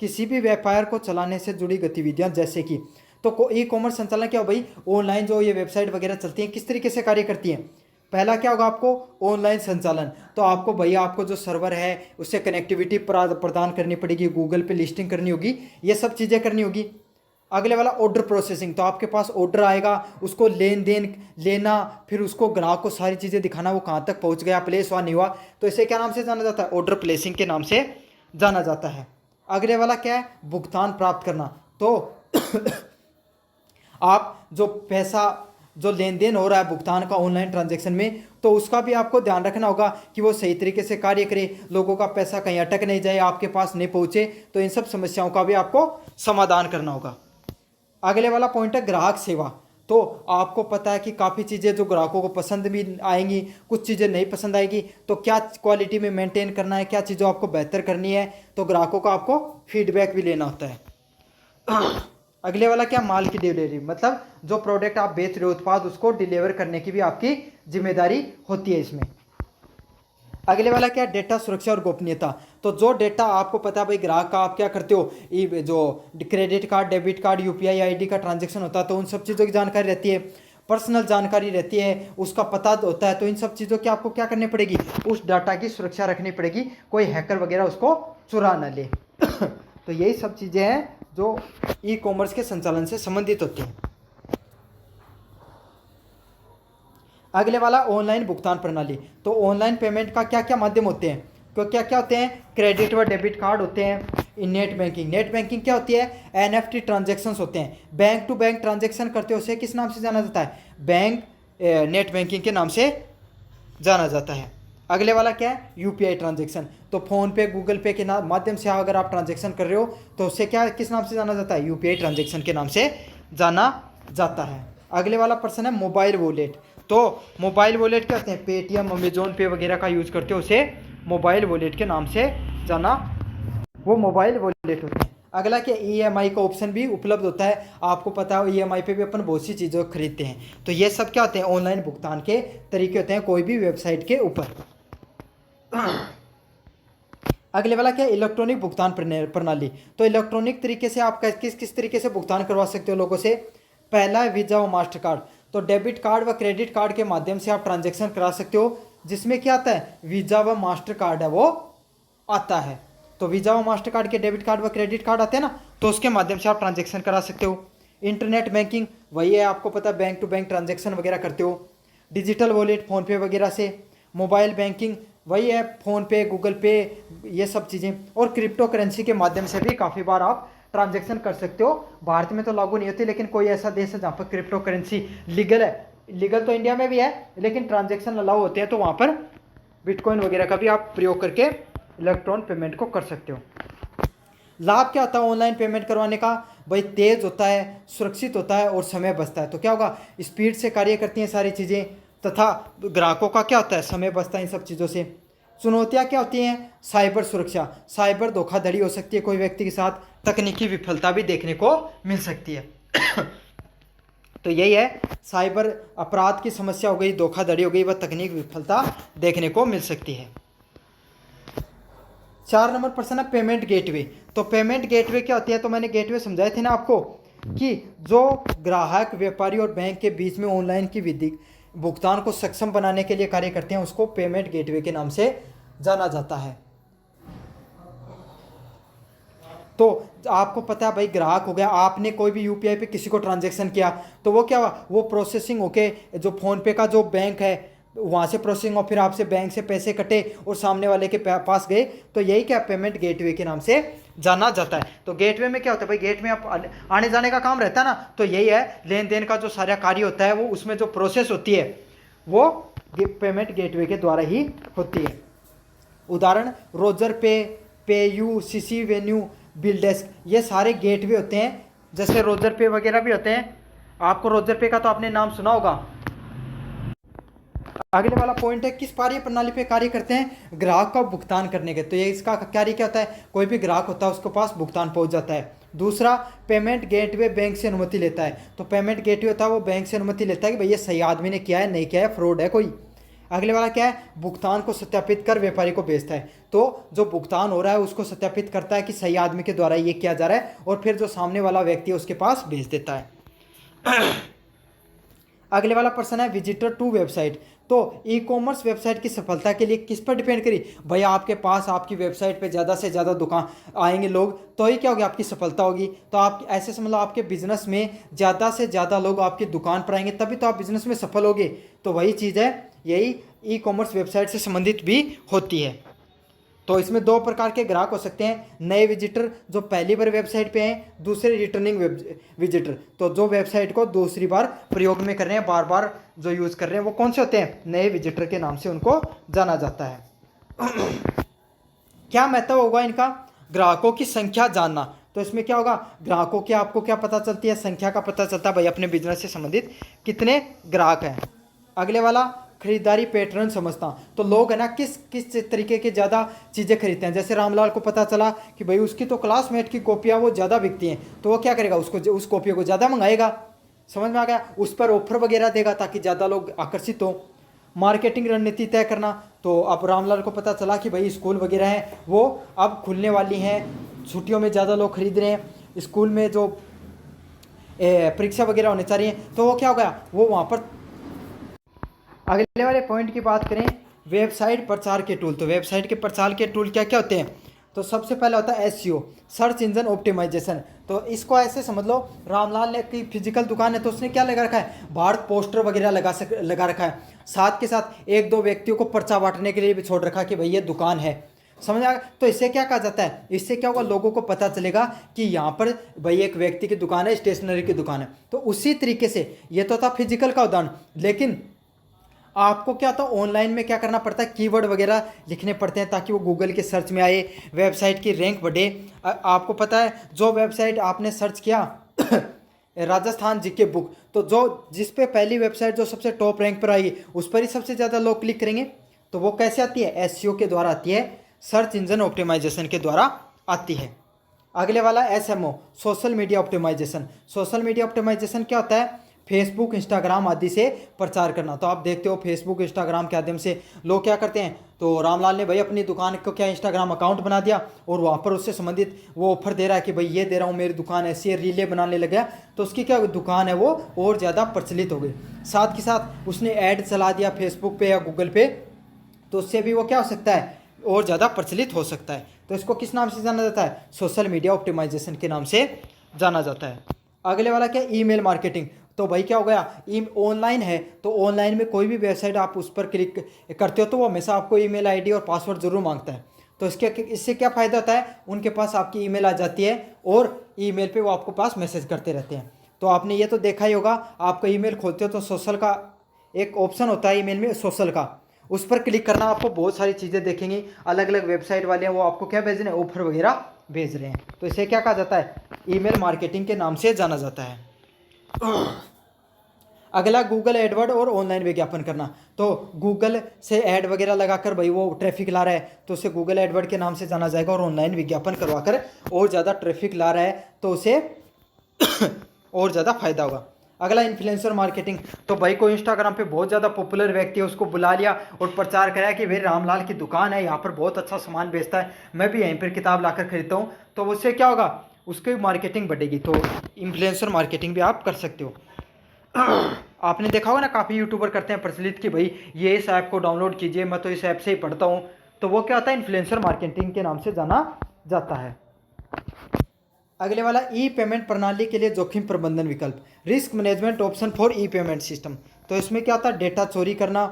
Speaker 1: किसी भी व्यापार को चलाने से जुड़ी गतिविधियां, जैसे कि तो ई कॉमर्स संचालन क्या हो भाई, ऑनलाइन जो ये वेबसाइट वगैरह चलती हैं किस तरीके से कार्य करती हैं। पहला क्या होगा आपको ऑनलाइन संचालन, तो आपको भैया आपको जो सर्वर है उससे कनेक्टिविटी प्रदान करनी पड़ेगी, गूगल पे लिस्टिंग करनी होगी, ये सब चीज़ें करनी होगी। अगले वाला ऑर्डर प्रोसेसिंग, तो आपके पास ऑर्डर आएगा, उसको लेन देन लेना, फिर उसको ग्राहक को सारी चीज़ें दिखाना वो कहाँ तक पहुँच गया, प्लेस हुआ नहीं हुआ, तो इसे क्या नाम से जाना जाता है, ऑर्डर प्लेसिंग के नाम से जाना जाता है। अगले वाला क्या है, भुगतान प्राप्त करना, तो आप जो पैसा जो लेन देन हो रहा है भुगतान का ऑनलाइन ट्रांजैक्शन में, तो उसका भी आपको ध्यान रखना होगा कि वो सही तरीके से कार्य करे, लोगों का पैसा कहीं अटक नहीं जाए, आपके पास नहीं पहुँचे, तो इन सब समस्याओं का भी आपको समाधान करना होगा। अगले वाला पॉइंट है ग्राहक सेवा, तो आपको पता है कि काफ़ी चीज़ें जो ग्राहकों को पसंद भी आएंगी, कुछ चीज़ें नहीं पसंद आएगी, तो क्या क्वालिटी में मेंटेन करना है, क्या चीज़ों आपको बेहतर करनी है, तो ग्राहकों का आपको फीडबैक भी लेना होता है। अगले वाला क्या, माल की डिलीवरी, मतलब जो प्रोडक्ट आप बेच रहे हो उत्पाद उसको डिलीवर करने की भी आपकी जिम्मेदारी होती है इसमें। अगले वाला क्या, डेटा सुरक्षा और गोपनीयता, तो जो डेटा आपको पता है भाई ग्राहक का आप क्या करते हो, जो credit card, debit card, UPI ID का ट्रांजैक्शन होता है तो उन सब चीज़ों की जानकारी रहती है, पर्सनल जानकारी रहती है, उसका पता होता है, तो इन सब चीज़ों की आपको क्या करनी पड़ेगी, उस डाटा की सुरक्षा रखनी पड़ेगी, कोई हैकर वगैरह उसको चुरा न ले। तो यही सब चीज़ें हैं जो ई कॉमर्स के संचालन से संबंधित होती हैं। अगले वाला ऑनलाइन भुगतान प्रणाली, तो ऑनलाइन पेमेंट का क्या क्या माध्यम होते हैं, तो क्या क्या होते हैं, क्रेडिट व डेबिट कार्ड होते हैं, नेट बैंकिंग, नेट बैंकिंग क्या होती है, एनएफटी ट्रांजैक्शंस होते हैं, बैंक टू बैंक ट्रांजैक्शन करते हो उसे किस नाम से जाना जाता है, बैंक नेट बैंकिंग के नाम से जाना जाता है। अगले वाला क्या है, यूपीआई ट्रांजैक्शन, तो फ़ोन पे गूगल पे के माध्यम से अगर आप ट्रांजैक्शन कर रहे हो तो उसे क्या किस नाम से जाना जाता है, यूपीआई ट्रांजैक्शन के नाम से जाना जाता है। अगले वाला पर्सन है मोबाइल वॉलेट, तो मोबाइल वॉलेट क्या होते हैं, पेटीएम, अमेजोन पे वगैरह का यूज़ करते हो उसे मोबाइल वॉलेट के नाम से जाना, वो मोबाइल वॉलेट होते हैं। अगला क्या, ईएमआई का ऑप्शन भी उपलब्ध होता है, आपको पता है ईएमआई पे भी अपन बहुत सी चीज़ें खरीदते हैं, तो ये सब क्या होते हैं, ऑनलाइन भुगतान के तरीके होते हैं कोई भी वेबसाइट के ऊपर। अगले वाला क्या, इलेक्ट्रॉनिक भुगतान प्रणाली, तो इलेक्ट्रॉनिक तरीके से आप किस किस तरीके से भुगतान करवा सकते हो लोगों से। पहला है वीज़ा व मास्टर कार्ड, तो डेबिट कार्ड व क्रेडिट कार्ड के माध्यम से आप ट्रांजैक्शन करा सकते हो, जिसमें क्या आता है, वीज़ा व मास्टर कार्ड है वो आता है, तो वीज़ा व मास्टर कार्ड के डेबिट कार्ड व क्रेडिट कार्ड आते हैं ना, तो उसके माध्यम से आप ट्रांजैक्शन करा सकते हो। इंटरनेट बैंकिंग वही है, आपको पता है बैंक टू बैंक ट्रांजैक्शन वगैरह करते हो। डिजिटल वॉलेट फ़ोनपे वगैरह से। मोबाइल बैंकिंग वही है, फ़ोनपे, गूगल पे, ये सब चीज़ें। और क्रिप्टो करेंसी के माध्यम से भी काफ़ी बार आप ट्रांजैक्शन कर सकते हो। भारत में तो लागू नहीं होती, लेकिन कोई ऐसा देश है जहाँ पर क्रिप्टो करेंसी लीगल है। लीगल तो इंडिया में भी है, लेकिन ट्रांजैक्शन अलाउ होते हैं, तो वहाँ पर बिटकॉइन वगैरह का भी आप प्रयोग करके इलेक्ट्रॉन पेमेंट को कर सकते हो। लाभ क्या होता है ऑनलाइन पेमेंट करवाने का, भाई तेज़ होता है, सुरक्षित होता है और समय बचता है। तो क्या होगा, स्पीड से कार्य करती हैं सारी चीज़ें, तथा ग्राहकों का क्या होता है, समय बचता है इन सब चीज़ों से। चुनौतियाँ क्या होती हैं, साइबर सुरक्षा, साइबर धोखाधड़ी हो सकती है कोई व्यक्ति के साथ, तकनीकी विफलता भी देखने को मिल सकती है। तो यही है, साइबर अपराध की समस्या हो गई, धोखाधड़ी हो गई, वह तकनीक विफलता देखने को मिल सकती है। 4 नंबर प्रश्न है पेमेंट गेटवे। तो पेमेंट गेटवे क्या होती है, तो मैंने गेटवे समझाए थे ना आपको कि जो ग्राहक, व्यापारी और बैंक के बीच में ऑनलाइन की विधि भुगतान को सक्षम बनाने के लिए कार्य करते हैं, उसको पेमेंट गेटवे के नाम से जाना जाता है। तो आपको पता है भाई, ग्राहक हो गया, आपने कोई भी यूपीआई पे किसी को ट्रांजैक्शन किया, तो वो क्या हुआ, वो प्रोसेसिंग होके जो फ़ोनपे का जो बैंक है वहाँ से प्रोसेसिंग और फिर आपसे बैंक से पैसे कटे और सामने वाले के पास गए, तो यही क्या पेमेंट गेटवे के नाम से जाना जाता है। तो गेटवे में क्या होता है भाई, गेट में आप आने जाने का काम रहता है ना, तो यही है, लेन देन का जो सारा कार्य होता है वो उसमें जो प्रोसेस होती है वो पेमेंट गेटवे के द्वारा ही होती है। उदाहरण रोजर पे, पेयू, सीसी वेन्यू, बिलडेस्क, ये सारे गेटवे होते हैं। जैसे रोजर पे वगैरह भी होते हैं। आपको रोजर पे का तो आपने नाम सुना होगा। अगले वाला पॉइंट है, किस पारी प्रणाली पे कार्य करते हैं? ग्राहक का भुगतान करने के। तो ये इसका कार्य क्या होता है? कोई भी ग्राहक होता है उसके पास भुगतान पहुंच जाता है। दूसरा, पेमेंट गेटवे बैंक से अनुमति लेता है। तो पेमेंट गेटवे होता है वो बैंक से अनुमति लेता है कि भाई ये सही आदमी ने किया है, नहीं किया है, फ्रॉड है कोई। अगले वाला क्या है? भुगतान को सत्यापित कर व्यापारी को भेजता है। तो जो भुगतान हो रहा है उसको सत्यापित करता है कि सही आदमी के द्वारा ये किया जा रहा है, और फिर जो सामने वाला व्यक्ति है उसके पास भेज देता है। अगले वाला प्रश्न है, विजिटर टू वेबसाइट। तो ई कॉमर्स वेबसाइट की सफलता के लिए किस पर डिपेंड करी? भैया आपके पास आपकी वेबसाइट पे ज़्यादा से ज़्यादा दुकान आएंगे लोग, तो ही क्या होगी? आपकी सफलता होगी। तो आप ऐसे समझ लो, आपके बिजनेस में ज़्यादा से ज़्यादा लोग आपकी दुकान पर आएंगे, तभी तो आप बिजनेस में सफल होगे। तो वही चीज़ है, यही ई कॉमर्स वेबसाइट से संबंधित भी होती है। तो इसमें दो प्रकार के ग्राहक हो सकते हैं, नए विजिटर जो पहली बार वेबसाइट पे हैं, दूसरे रिटर्निंग विजिटर तो जो वेबसाइट को दूसरी बार प्रयोग में कर रहे हैं, बार बार जो यूज़ कर रहे हैं, वो कौन से होते हैं? नए विजिटर के नाम से उनको जाना जाता है। क्या महत्व होगा इनका? ग्राहकों की संख्या जानना। तो इसमें क्या होगा? ग्राहकों की आपको क्या पता चलती है? संख्या का पता चलता है, भाई अपने बिजनेस से संबंधित कितने ग्राहक हैं। अगले वाला, खरीदारी पैटर्न समझता। तो लोग है ना किस किस तरीके के ज़्यादा चीज़ें खरीदते हैं। जैसे रामलाल को पता चला कि भाई उसकी तो क्लासमेट की कॉपियाँ वो ज़्यादा बिकती हैं, तो वो क्या करेगा? उसको उस कॉपियों को ज़्यादा मंगाएगा। समझ में आ गया? उस पर ऑफर वगैरह देगा ताकि ज़्यादा लोग आकर्षित हो। मार्केटिंग रणनीति तय करना। तो अब रामलाल को पता चला कि भाई स्कूल वगैरह हैं वो अब खुलने वाली हैं, छुट्टियों में ज़्यादा लोग खरीद रहे हैं, स्कूल में जो परीक्षा वगैरह होने चाहिए, तो वो क्या हो गया? वो वहाँ पर। अगले वाले पॉइंट की बात करें, वेबसाइट प्रचार के टूल। तो वेबसाइट के प्रचार के टूल क्या क्या होते हैं? तो सबसे पहले होता है एसईओ, सर्च इंजन ऑप्टिमाइजेशन। तो इसको ऐसे समझ लो, रामलाल ने की फिजिकल दुकान है तो उसने क्या लगा रखा है? बाहर पोस्टर वगैरह लगा रखा है। साथ के साथ एक दो व्यक्तियों को पर्चा बांटने के लिए भी छोड़ रखा है कि भाई ये दुकान है। समझ आ गया? तो इससे क्या कहा जाता है? इससे क्या होगा? लोगों को पता चलेगा कि यहाँ पर भाई एक व्यक्ति की दुकान है, स्टेशनरी की दुकान है। तो उसी तरीके से ये तो था फिजिकल का उदाहरण, लेकिन आपको क्या था? ऑनलाइन में क्या करना पड़ता है? कीवर्ड वगैरह लिखने पड़ते हैं ताकि वो गूगल के सर्च में आए, वेबसाइट की रैंक बढ़े। आपको पता है जो वेबसाइट आपने सर्च किया राजस्थान जीके बुक, तो जो जिस पे पहली वेबसाइट जो सबसे टॉप रैंक पर आएगी उस पर ही सबसे ज़्यादा लोग क्लिक करेंगे। तो वो कैसे आती है? एसईओ के द्वारा आती है, सर्च इंजन ऑप्टिमाइजेशन के द्वारा आती है। अगले वाला SMO, social media optimisation. Social media optimisation क्या होता है? फेसबुक, इंस्टाग्राम आदि से प्रचार करना। तो आप देखते हो फेसबुक, इंस्टाग्राम के माध्यम से लोग क्या करते हैं? तो रामलाल ने भाई अपनी दुकान को क्या इंस्टाग्राम अकाउंट बना दिया और वहाँ पर उससे संबंधित वो ऑफर दे रहा है कि भाई ये दे रहा हूँ, मेरी दुकान ऐसी है, रीलें बनाने लग गया, तो उसकी क्या दुकान है वो और ज़्यादा प्रचलित हो गई। साथ के साथ उसने ऐड चला दिया फेसबुक पे या गूगल पे, तो उससे भी वो क्या हो सकता है? और ज़्यादा प्रचलित हो सकता है। तो इसको किस नाम से जाना जाता है? सोशल मीडिया ऑप्टिमाइजेशन के नाम से जाना जाता है। अगले वाला क्या? Email marketing. तो भाई क्या हो गया? ऑनलाइन है तो ऑनलाइन में कोई भी वेबसाइट आप उस पर क्लिक करते हो तो वो हमेशा आपको ईमेल आईडी और पासवर्ड जरूर मांगता है। तो इससे क्या फ़ायदा होता है? उनके पास आपकी ईमेल आ जाती है और ईमेल पे वो आपको पास मैसेज करते रहते हैं। तो आपने ये तो देखा ही होगा, आपका ईमेल खोलते हो तो सोशल का एक ऑप्शन होता है ईमेल में, सोशल का, उस पर क्लिक करना, आपको बहुत सारी चीज़ें देखेंगी। अलग अलग वेबसाइट वाले हैं वो आपको क्या भेज रहे हैं? ऑफर वगैरह भेज रहे हैं। तो इसे क्या कहा जाता है? ईमेल मार्केटिंग के नाम से जाना जाता है। अगला गूगल एडवर्ड और ऑनलाइन विज्ञापन करना। तो गूगल से ऐड वगैरह लगाकर भाई वो ट्रैफिक ला रहा है तो उसे गूगल एडवर्ड के नाम से जाना जाएगा, और ऑनलाइन विज्ञापन करवाकर और ज़्यादा ट्रैफिक ला रहा है तो उसे और ज़्यादा फायदा होगा। अगला इन्फ्लुएंसर मार्केटिंग। तो भाई कोई इंस्टाग्राम पे बहुत ज़्यादा पॉपुलर व्यक्ति है, उसको बुला लिया और प्रचार कराया कि भाई रामलाल की दुकान है, यहाँ पर बहुत अच्छा सामान बेचता है, मैं भी यहीं पर किताब लाकर खरीदता हूँ। तो उससे क्या होगा? उसकी मार्केटिंग बढ़ेगी। तो इन्फ्लुएंसर मार्केटिंग भी आप कर सकते हो। आपने देखा होगा ना, काफ़ी यूट्यूबर करते हैं प्रचलित कि भाई ये इस ऐप को डाउनलोड कीजिए, मैं तो इस ऐप से ही पढ़ता हूँ। तो वो क्या होता है? इन्फ्लुएंसर मार्केटिंग के नाम से जाना जाता है। अगले वाला, ई पेमेंट प्रणाली के लिए जोखिम प्रबंधन विकल्प, risk management option for E payment system. तो इसमें क्या होता है? डेटा चोरी करना।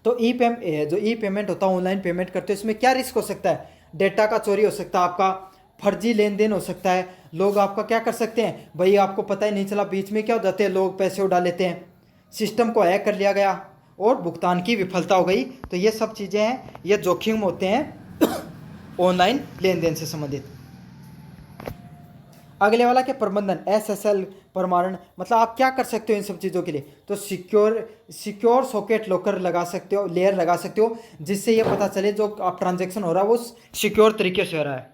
Speaker 1: तो जो ई पेमेंट होता है, ऑनलाइन पेमेंट करते हो, इसमें क्या रिस्क हो सकता है? डेटा का चोरी हो सकता है, आपका फर्जी लेन देन हो सकता है, लोग आपका क्या कर सकते हैं? भाई आपको पता ही नहीं चला, बीच में क्या हो जाते हैं, लोग पैसे उड़ा लेते हैं। सिस्टम को हैक कर लिया गया और भुगतान की विफलता हो गई। तो ये सब चीज़ें हैं, ये जोखिम होते हैं ऑनलाइन लेन देन से संबंधित। अगले वाला क्या, प्रबंधन, SSL प्रमाणन, मतलब आप क्या कर सकते हो इन सब चीज़ों के लिए, तो सिक्योर सॉकेट लॉकर लगा सकते हो, लेयर लगा सकते हो, जिससे ये पता चले जो आप ट्रांजैक्शन हो रहा है वो सिक्योर तरीके से हो रहा है।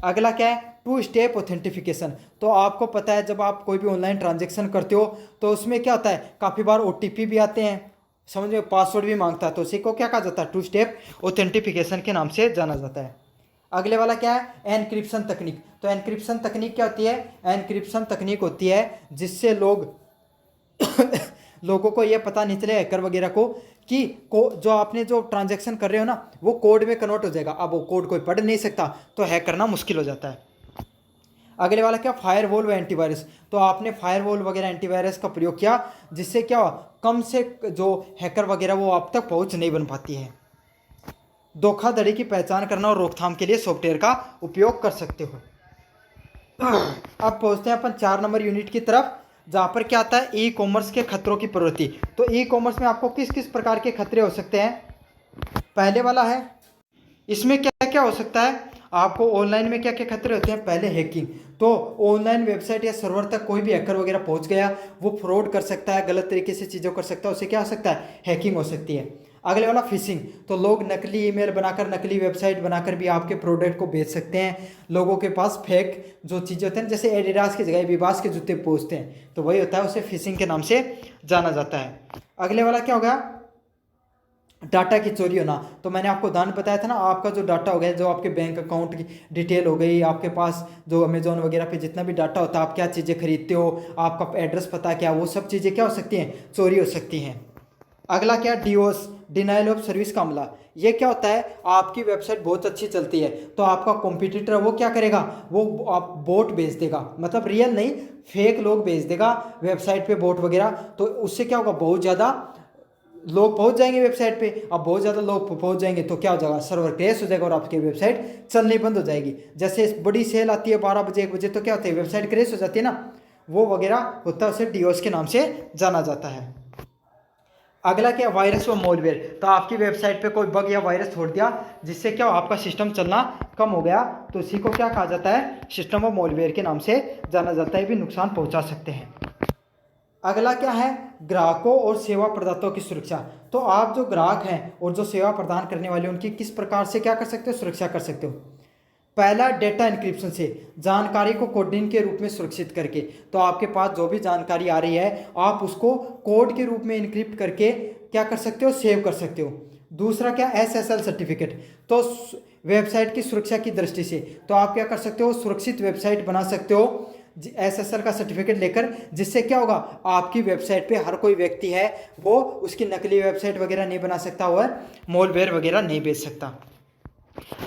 Speaker 1: अगला क्या है, 2 स्टेप ऑथेंटिफिकेशन। तो आपको पता है जब आप कोई भी ऑनलाइन ट्रांजैक्शन करते हो तो उसमें क्या होता है, काफ़ी बार OTP भी आते हैं, समझ में, पासवर्ड भी मांगता है, तो उसी को क्या कहा जाता है, 2 स्टेप ऑथेंटिफिकेशन के नाम से जाना जाता है। अगले वाला क्या है, एनक्रिप्शन तकनीक। तो एनक्रिप्शन तकनीक क्या होती है, एनक्रिप्शन तकनीक होती है जिससे लोगों को ये पता नहीं चले, हैकर वगैरह को, कि जो आपने जो ट्रांजैक्शन कर रहे हो ना वो कोड में कन्वर्ट हो जाएगा। अब वो कोड कोई पढ़ नहीं सकता तो हैक करना मुश्किल हो जाता है। अगले वाला क्या, फायरवॉल व एंटीवायरस। तो आपने फायरवॉल वगैरह एंटीवायरस का प्रयोग किया, जिससे क्या कम से जो हैकर वगैरह वो आप तक पहुंच नहीं बन पाती है। धोखाधड़ी की पहचान करना और रोकथाम के लिए सॉफ्टवेयर का उपयोग कर सकते हो। अब पहुंचते हैं अपन 4 नंबर यूनिट की तरफ, जहां पर क्या आता है, ई कॉमर्स के खतरों की प्रवृत्ति। तो ई कॉमर्स में आपको किस किस प्रकार के खतरे हो सकते हैं। पहले वाला है, इसमें क्या क्या हो सकता है, आपको ऑनलाइन में क्या क्या खतरे होते हैं। पहले हैकिंग, तो ऑनलाइन वेबसाइट या सर्वर तक कोई भी हैकर वगैरह पहुंच गया, वो फ्रॉड कर सकता है, गलत तरीके से चीज़ों कर सकता है, उससे क्या हो सकता है, हैकिंग हो सकती है। अगले वाला फिशिंग, तो लोग नकली ईमेल बनाकर, नकली वेबसाइट बनाकर भी आपके प्रोडक्ट को बेच सकते हैं। लोगों के पास फेक जो चीज़ें होते हैं, जैसे एडिडास की जगह विबास के जूते पहुँचते हैं, तो वही होता है, उसे फिशिंग के नाम से जाना जाता है। अगले वाला क्या होगा, डाटा की चोरी होना। तो मैंने आपको उदाहरण बताया था ना, आपका जो डाटा हो गया, जो आपके बैंक अकाउंट की डिटेल हो गई, आपके पास जो अमेजोन वगैरह पे जितना भी डाटा होता है, आप क्या चीज़ें खरीदते हो, आपका एड्रेस पता क्या, वो सब चीज़ें क्या हो सकती हैं, चोरी हो सकती हैं। अगला क्या, DOS, डिनाइल ऑफ सर्विस का हमला। ये क्या होता है, आपकी वेबसाइट बहुत अच्छी चलती है तो आपका कॉम्पिटिटर वो क्या करेगा, वो आप बोट भेज देगा, मतलब रियल नहीं, फेक लोग भेज देगा वेबसाइट पे बोट वगैरह। तो उससे क्या होगा, बहुत ज़्यादा लोग पहुंच जाएंगे वेबसाइट पे। अब बहुत ज़्यादा लोग पहुंच जाएंगे तो क्या हो जाएगा, सर्वर क्रैश हो जाएगा और आपकी वेबसाइट चलनी बंद हो जाएगी। जैसे बड़ी सेल आती है 12 बजे 1 बजे, तो क्या होता है, वेबसाइट क्रैश हो जाती है ना, वो वगैरह होता है, उसे DOS के नाम से जाना जाता है। अगला क्या, वायरस व मॉलवेयर। तो आपकी वेबसाइट पे कोई बग या वायरस छोड़ दिया, जिससे क्या आपका सिस्टम चलना कम हो गया, तो इसी को क्या कहा जाता है, सिस्टम व मॉलवेयर के नाम से जाना जाता है, भी नुकसान पहुंचा सकते हैं। अगला क्या है, ग्राहकों और सेवा प्रदाताओं की सुरक्षा। तो आप जो ग्राहक हैं और जो सेवा प्रदान करने वाले, उनकी किस प्रकार से क्या कर सकते हो, सुरक्षा कर सकते हो। पहला, डेटा इंक्रिप्शन से, जानकारी को कोडिंग के रूप में सुरक्षित करके। तो आपके पास जो भी जानकारी आ रही है, आप उसको कोड के रूप में इंक्रिप्ट करके क्या कर सकते हो, सेव कर सकते हो। दूसरा क्या, SSL सर्टिफिकेट। तो वेबसाइट की सुरक्षा की दृष्टि से तो आप क्या कर सकते हो, सुरक्षित वेबसाइट बना सकते हो SSL का सर्टिफिकेट लेकर, जिससे क्या होगा, आपकी वेबसाइट पे हर कोई व्यक्ति है वो उसकी नकली वेबसाइट वगैरह नहीं बना सकता, हुआ मॉलवेयर वगैरह नहीं बेच सकता।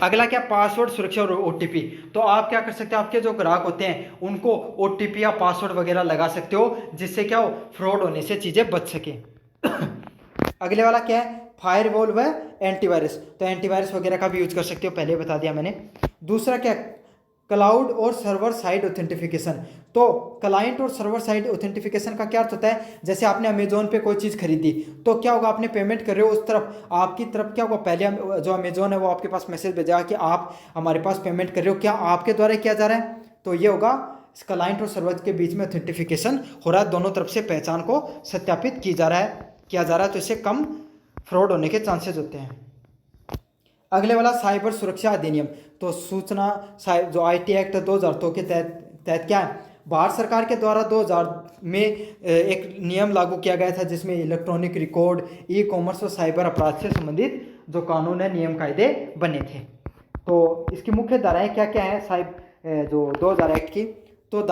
Speaker 1: अगला क्या, पासवर्ड सुरक्षा और OTP। तो आप क्या कर सकते हो, आपके जो ग्राहक होते हैं उनको OTP या पासवर्ड वगैरह लगा सकते हो, जिससे क्या हो, फ्रॉड होने से चीज़ें बच सके। अगले वाला क्या है, फायरवॉल व एंटीवायरस। तो एंटीवायरस वगैरह का भी यूज कर सकते हो, पहले बता दिया मैंने। दूसरा क्या, क्लाउड और सर्वर साइड ऑथेंटिफिकेशन। तो क्लाइंट और सर्वर साइड ऑथेंटिफिकेशन का क्या अर्थ होता है, जैसे आपने अमेजोन पे कोई चीज़ खरीदी, तो क्या होगा, आपने पेमेंट कर रहे हो, उस तरफ आपकी तरफ क्या होगा, पहले जो अमेजोन है वो आपके पास मैसेज भेजेगा कि आप हमारे पास पेमेंट कर रहे हो, क्या आपके द्वारा किया जा रहा है। तो ये होगा, क्लाइंट और सर्वर के बीच में ऑथेंटिफिकेशन हो रहा है, दोनों तरफ से पहचान को सत्यापित किया जा रहा है, तो इससे कम फ्रॉड होने के चांसेस होते हैं। अगले वाला, साइबर सुरक्षा अधिनियम। तो सूचना जो IT एक्ट 2002 के तहत क्या है, भारत सरकार के द्वारा 2000 में एक नियम लागू किया गया था, जिसमें इलेक्ट्रॉनिक रिकॉर्ड, ई कॉमर्स और साइबर अपराध से संबंधित जो कानून है, नियम कायदे बने थे। तो इसकी मुख्य धाराएं क्या क्या है, जो 2000 एक्ट की, तो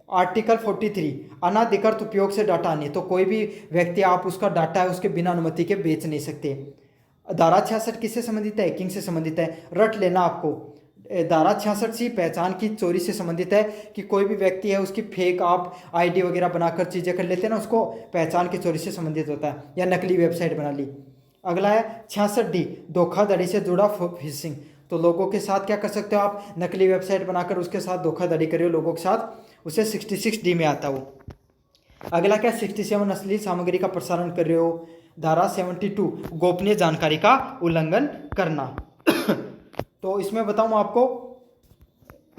Speaker 1: आर्टिकल 43, अनाधिकृत उपयोग से डाटा आने। तो कोई भी व्यक्ति आप उसका डाटा है उसके बिना अनुमति के बेच नहीं सकते। धारा 66 किससे संबंधित है, हैकिंग से संबंधित है, रट लेना आपको। धारा 66 सी पहचान की चोरी से संबंधित है, कि कोई भी व्यक्ति है उसकी फेक आप ID वगैरह बनाकर चीज़ें कर लेते हैं ना, उसको पहचान की चोरी से संबंधित होता है, या नकली वेबसाइट बना ली। अगला है 66D, धोखाधड़ी से जुड़ा फिशिंग। तो लोगों के साथ क्या कर सकते हो आप, नकली वेबसाइट बनाकर उसके साथ धोखाधड़ी करिए लोगों के साथ, उसे 66D में आता है वो। अगला क्या 67 अश्लील सामग्री का प्रसारण कर रहे हो। धारा 72 गोपनीय जानकारी का उल्लंघन करना। तो इसमें बताऊं आपको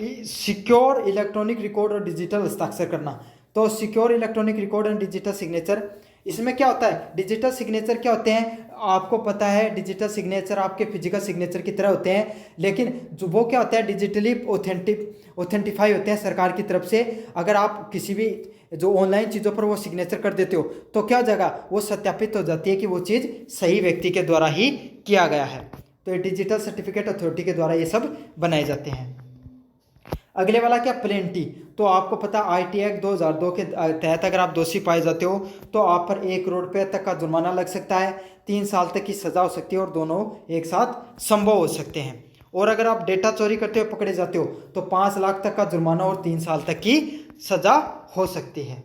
Speaker 1: सिक्योर इलेक्ट्रॉनिक रिकॉर्ड और डिजिटल हस्ताक्षर करना। तो secure electronic record and digital signature, इसमें क्या होता है, डिजिटल सिग्नेचर क्या होते हैं आपको पता है, डिजिटल सिग्नेचर आपके फिजिकल सिग्नेचर की तरह होते हैं, लेकिन जो वो क्या होता है डिजिटली ऑथेंटिफाई होते हैं सरकार की तरफ से। अगर आप किसी भी जो ऑनलाइन चीज़ों पर वो सिग्नेचर कर देते हो तो क्या हो जाएगा, वो सत्यापित हो जाती है कि वो चीज़ सही व्यक्ति के द्वारा ही किया गया है। तो ये डिजिटल सर्टिफिकेट अथॉरिटी के द्वारा ये सब बनाए जाते हैं। अगले वाला क्या, प्लेंटी। तो आपको पता IT एक्ट 2002 के तहत अगर आप दोषी पाए जाते हो तो आप पर 1 करोड़ रुपये तक का जुर्माना लग सकता है, 3 साल तक की सजा हो सकती है और दोनों एक साथ संभव हो सकते हैं। और अगर आप डेटा चोरी करते हुए पकड़े जाते हो तो 5 लाख तक का जुर्माना और 3 साल तक की सजा हो सकती है।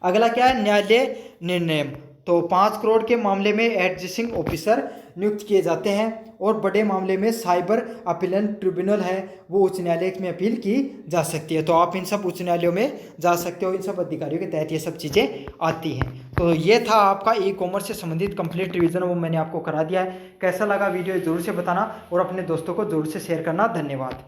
Speaker 1: अगला क्या है, न्यायालय निर्णय। तो 5 करोड़ के मामले में एडजस्टिंग ऑफिसर नियुक्त किए जाते हैं और बड़े मामले में साइबर अपीलेट ट्रिब्यूनल है वो उच्च न्यायालय में अपील की जा सकती है। तो आप इन सब उच्च न्यायालयों में जा सकते हो, इन सब अधिकारियों के तहत ये सब चीज़ें आती हैं। तो ये था आपका ई-कॉमर्स से संबंधित कंप्लीट रिवीजन, वो मैंने आपको करा दिया है। कैसा लगा वीडियो जरूर से बताना और अपने दोस्तों को जरूर से शेयर करना। धन्यवाद।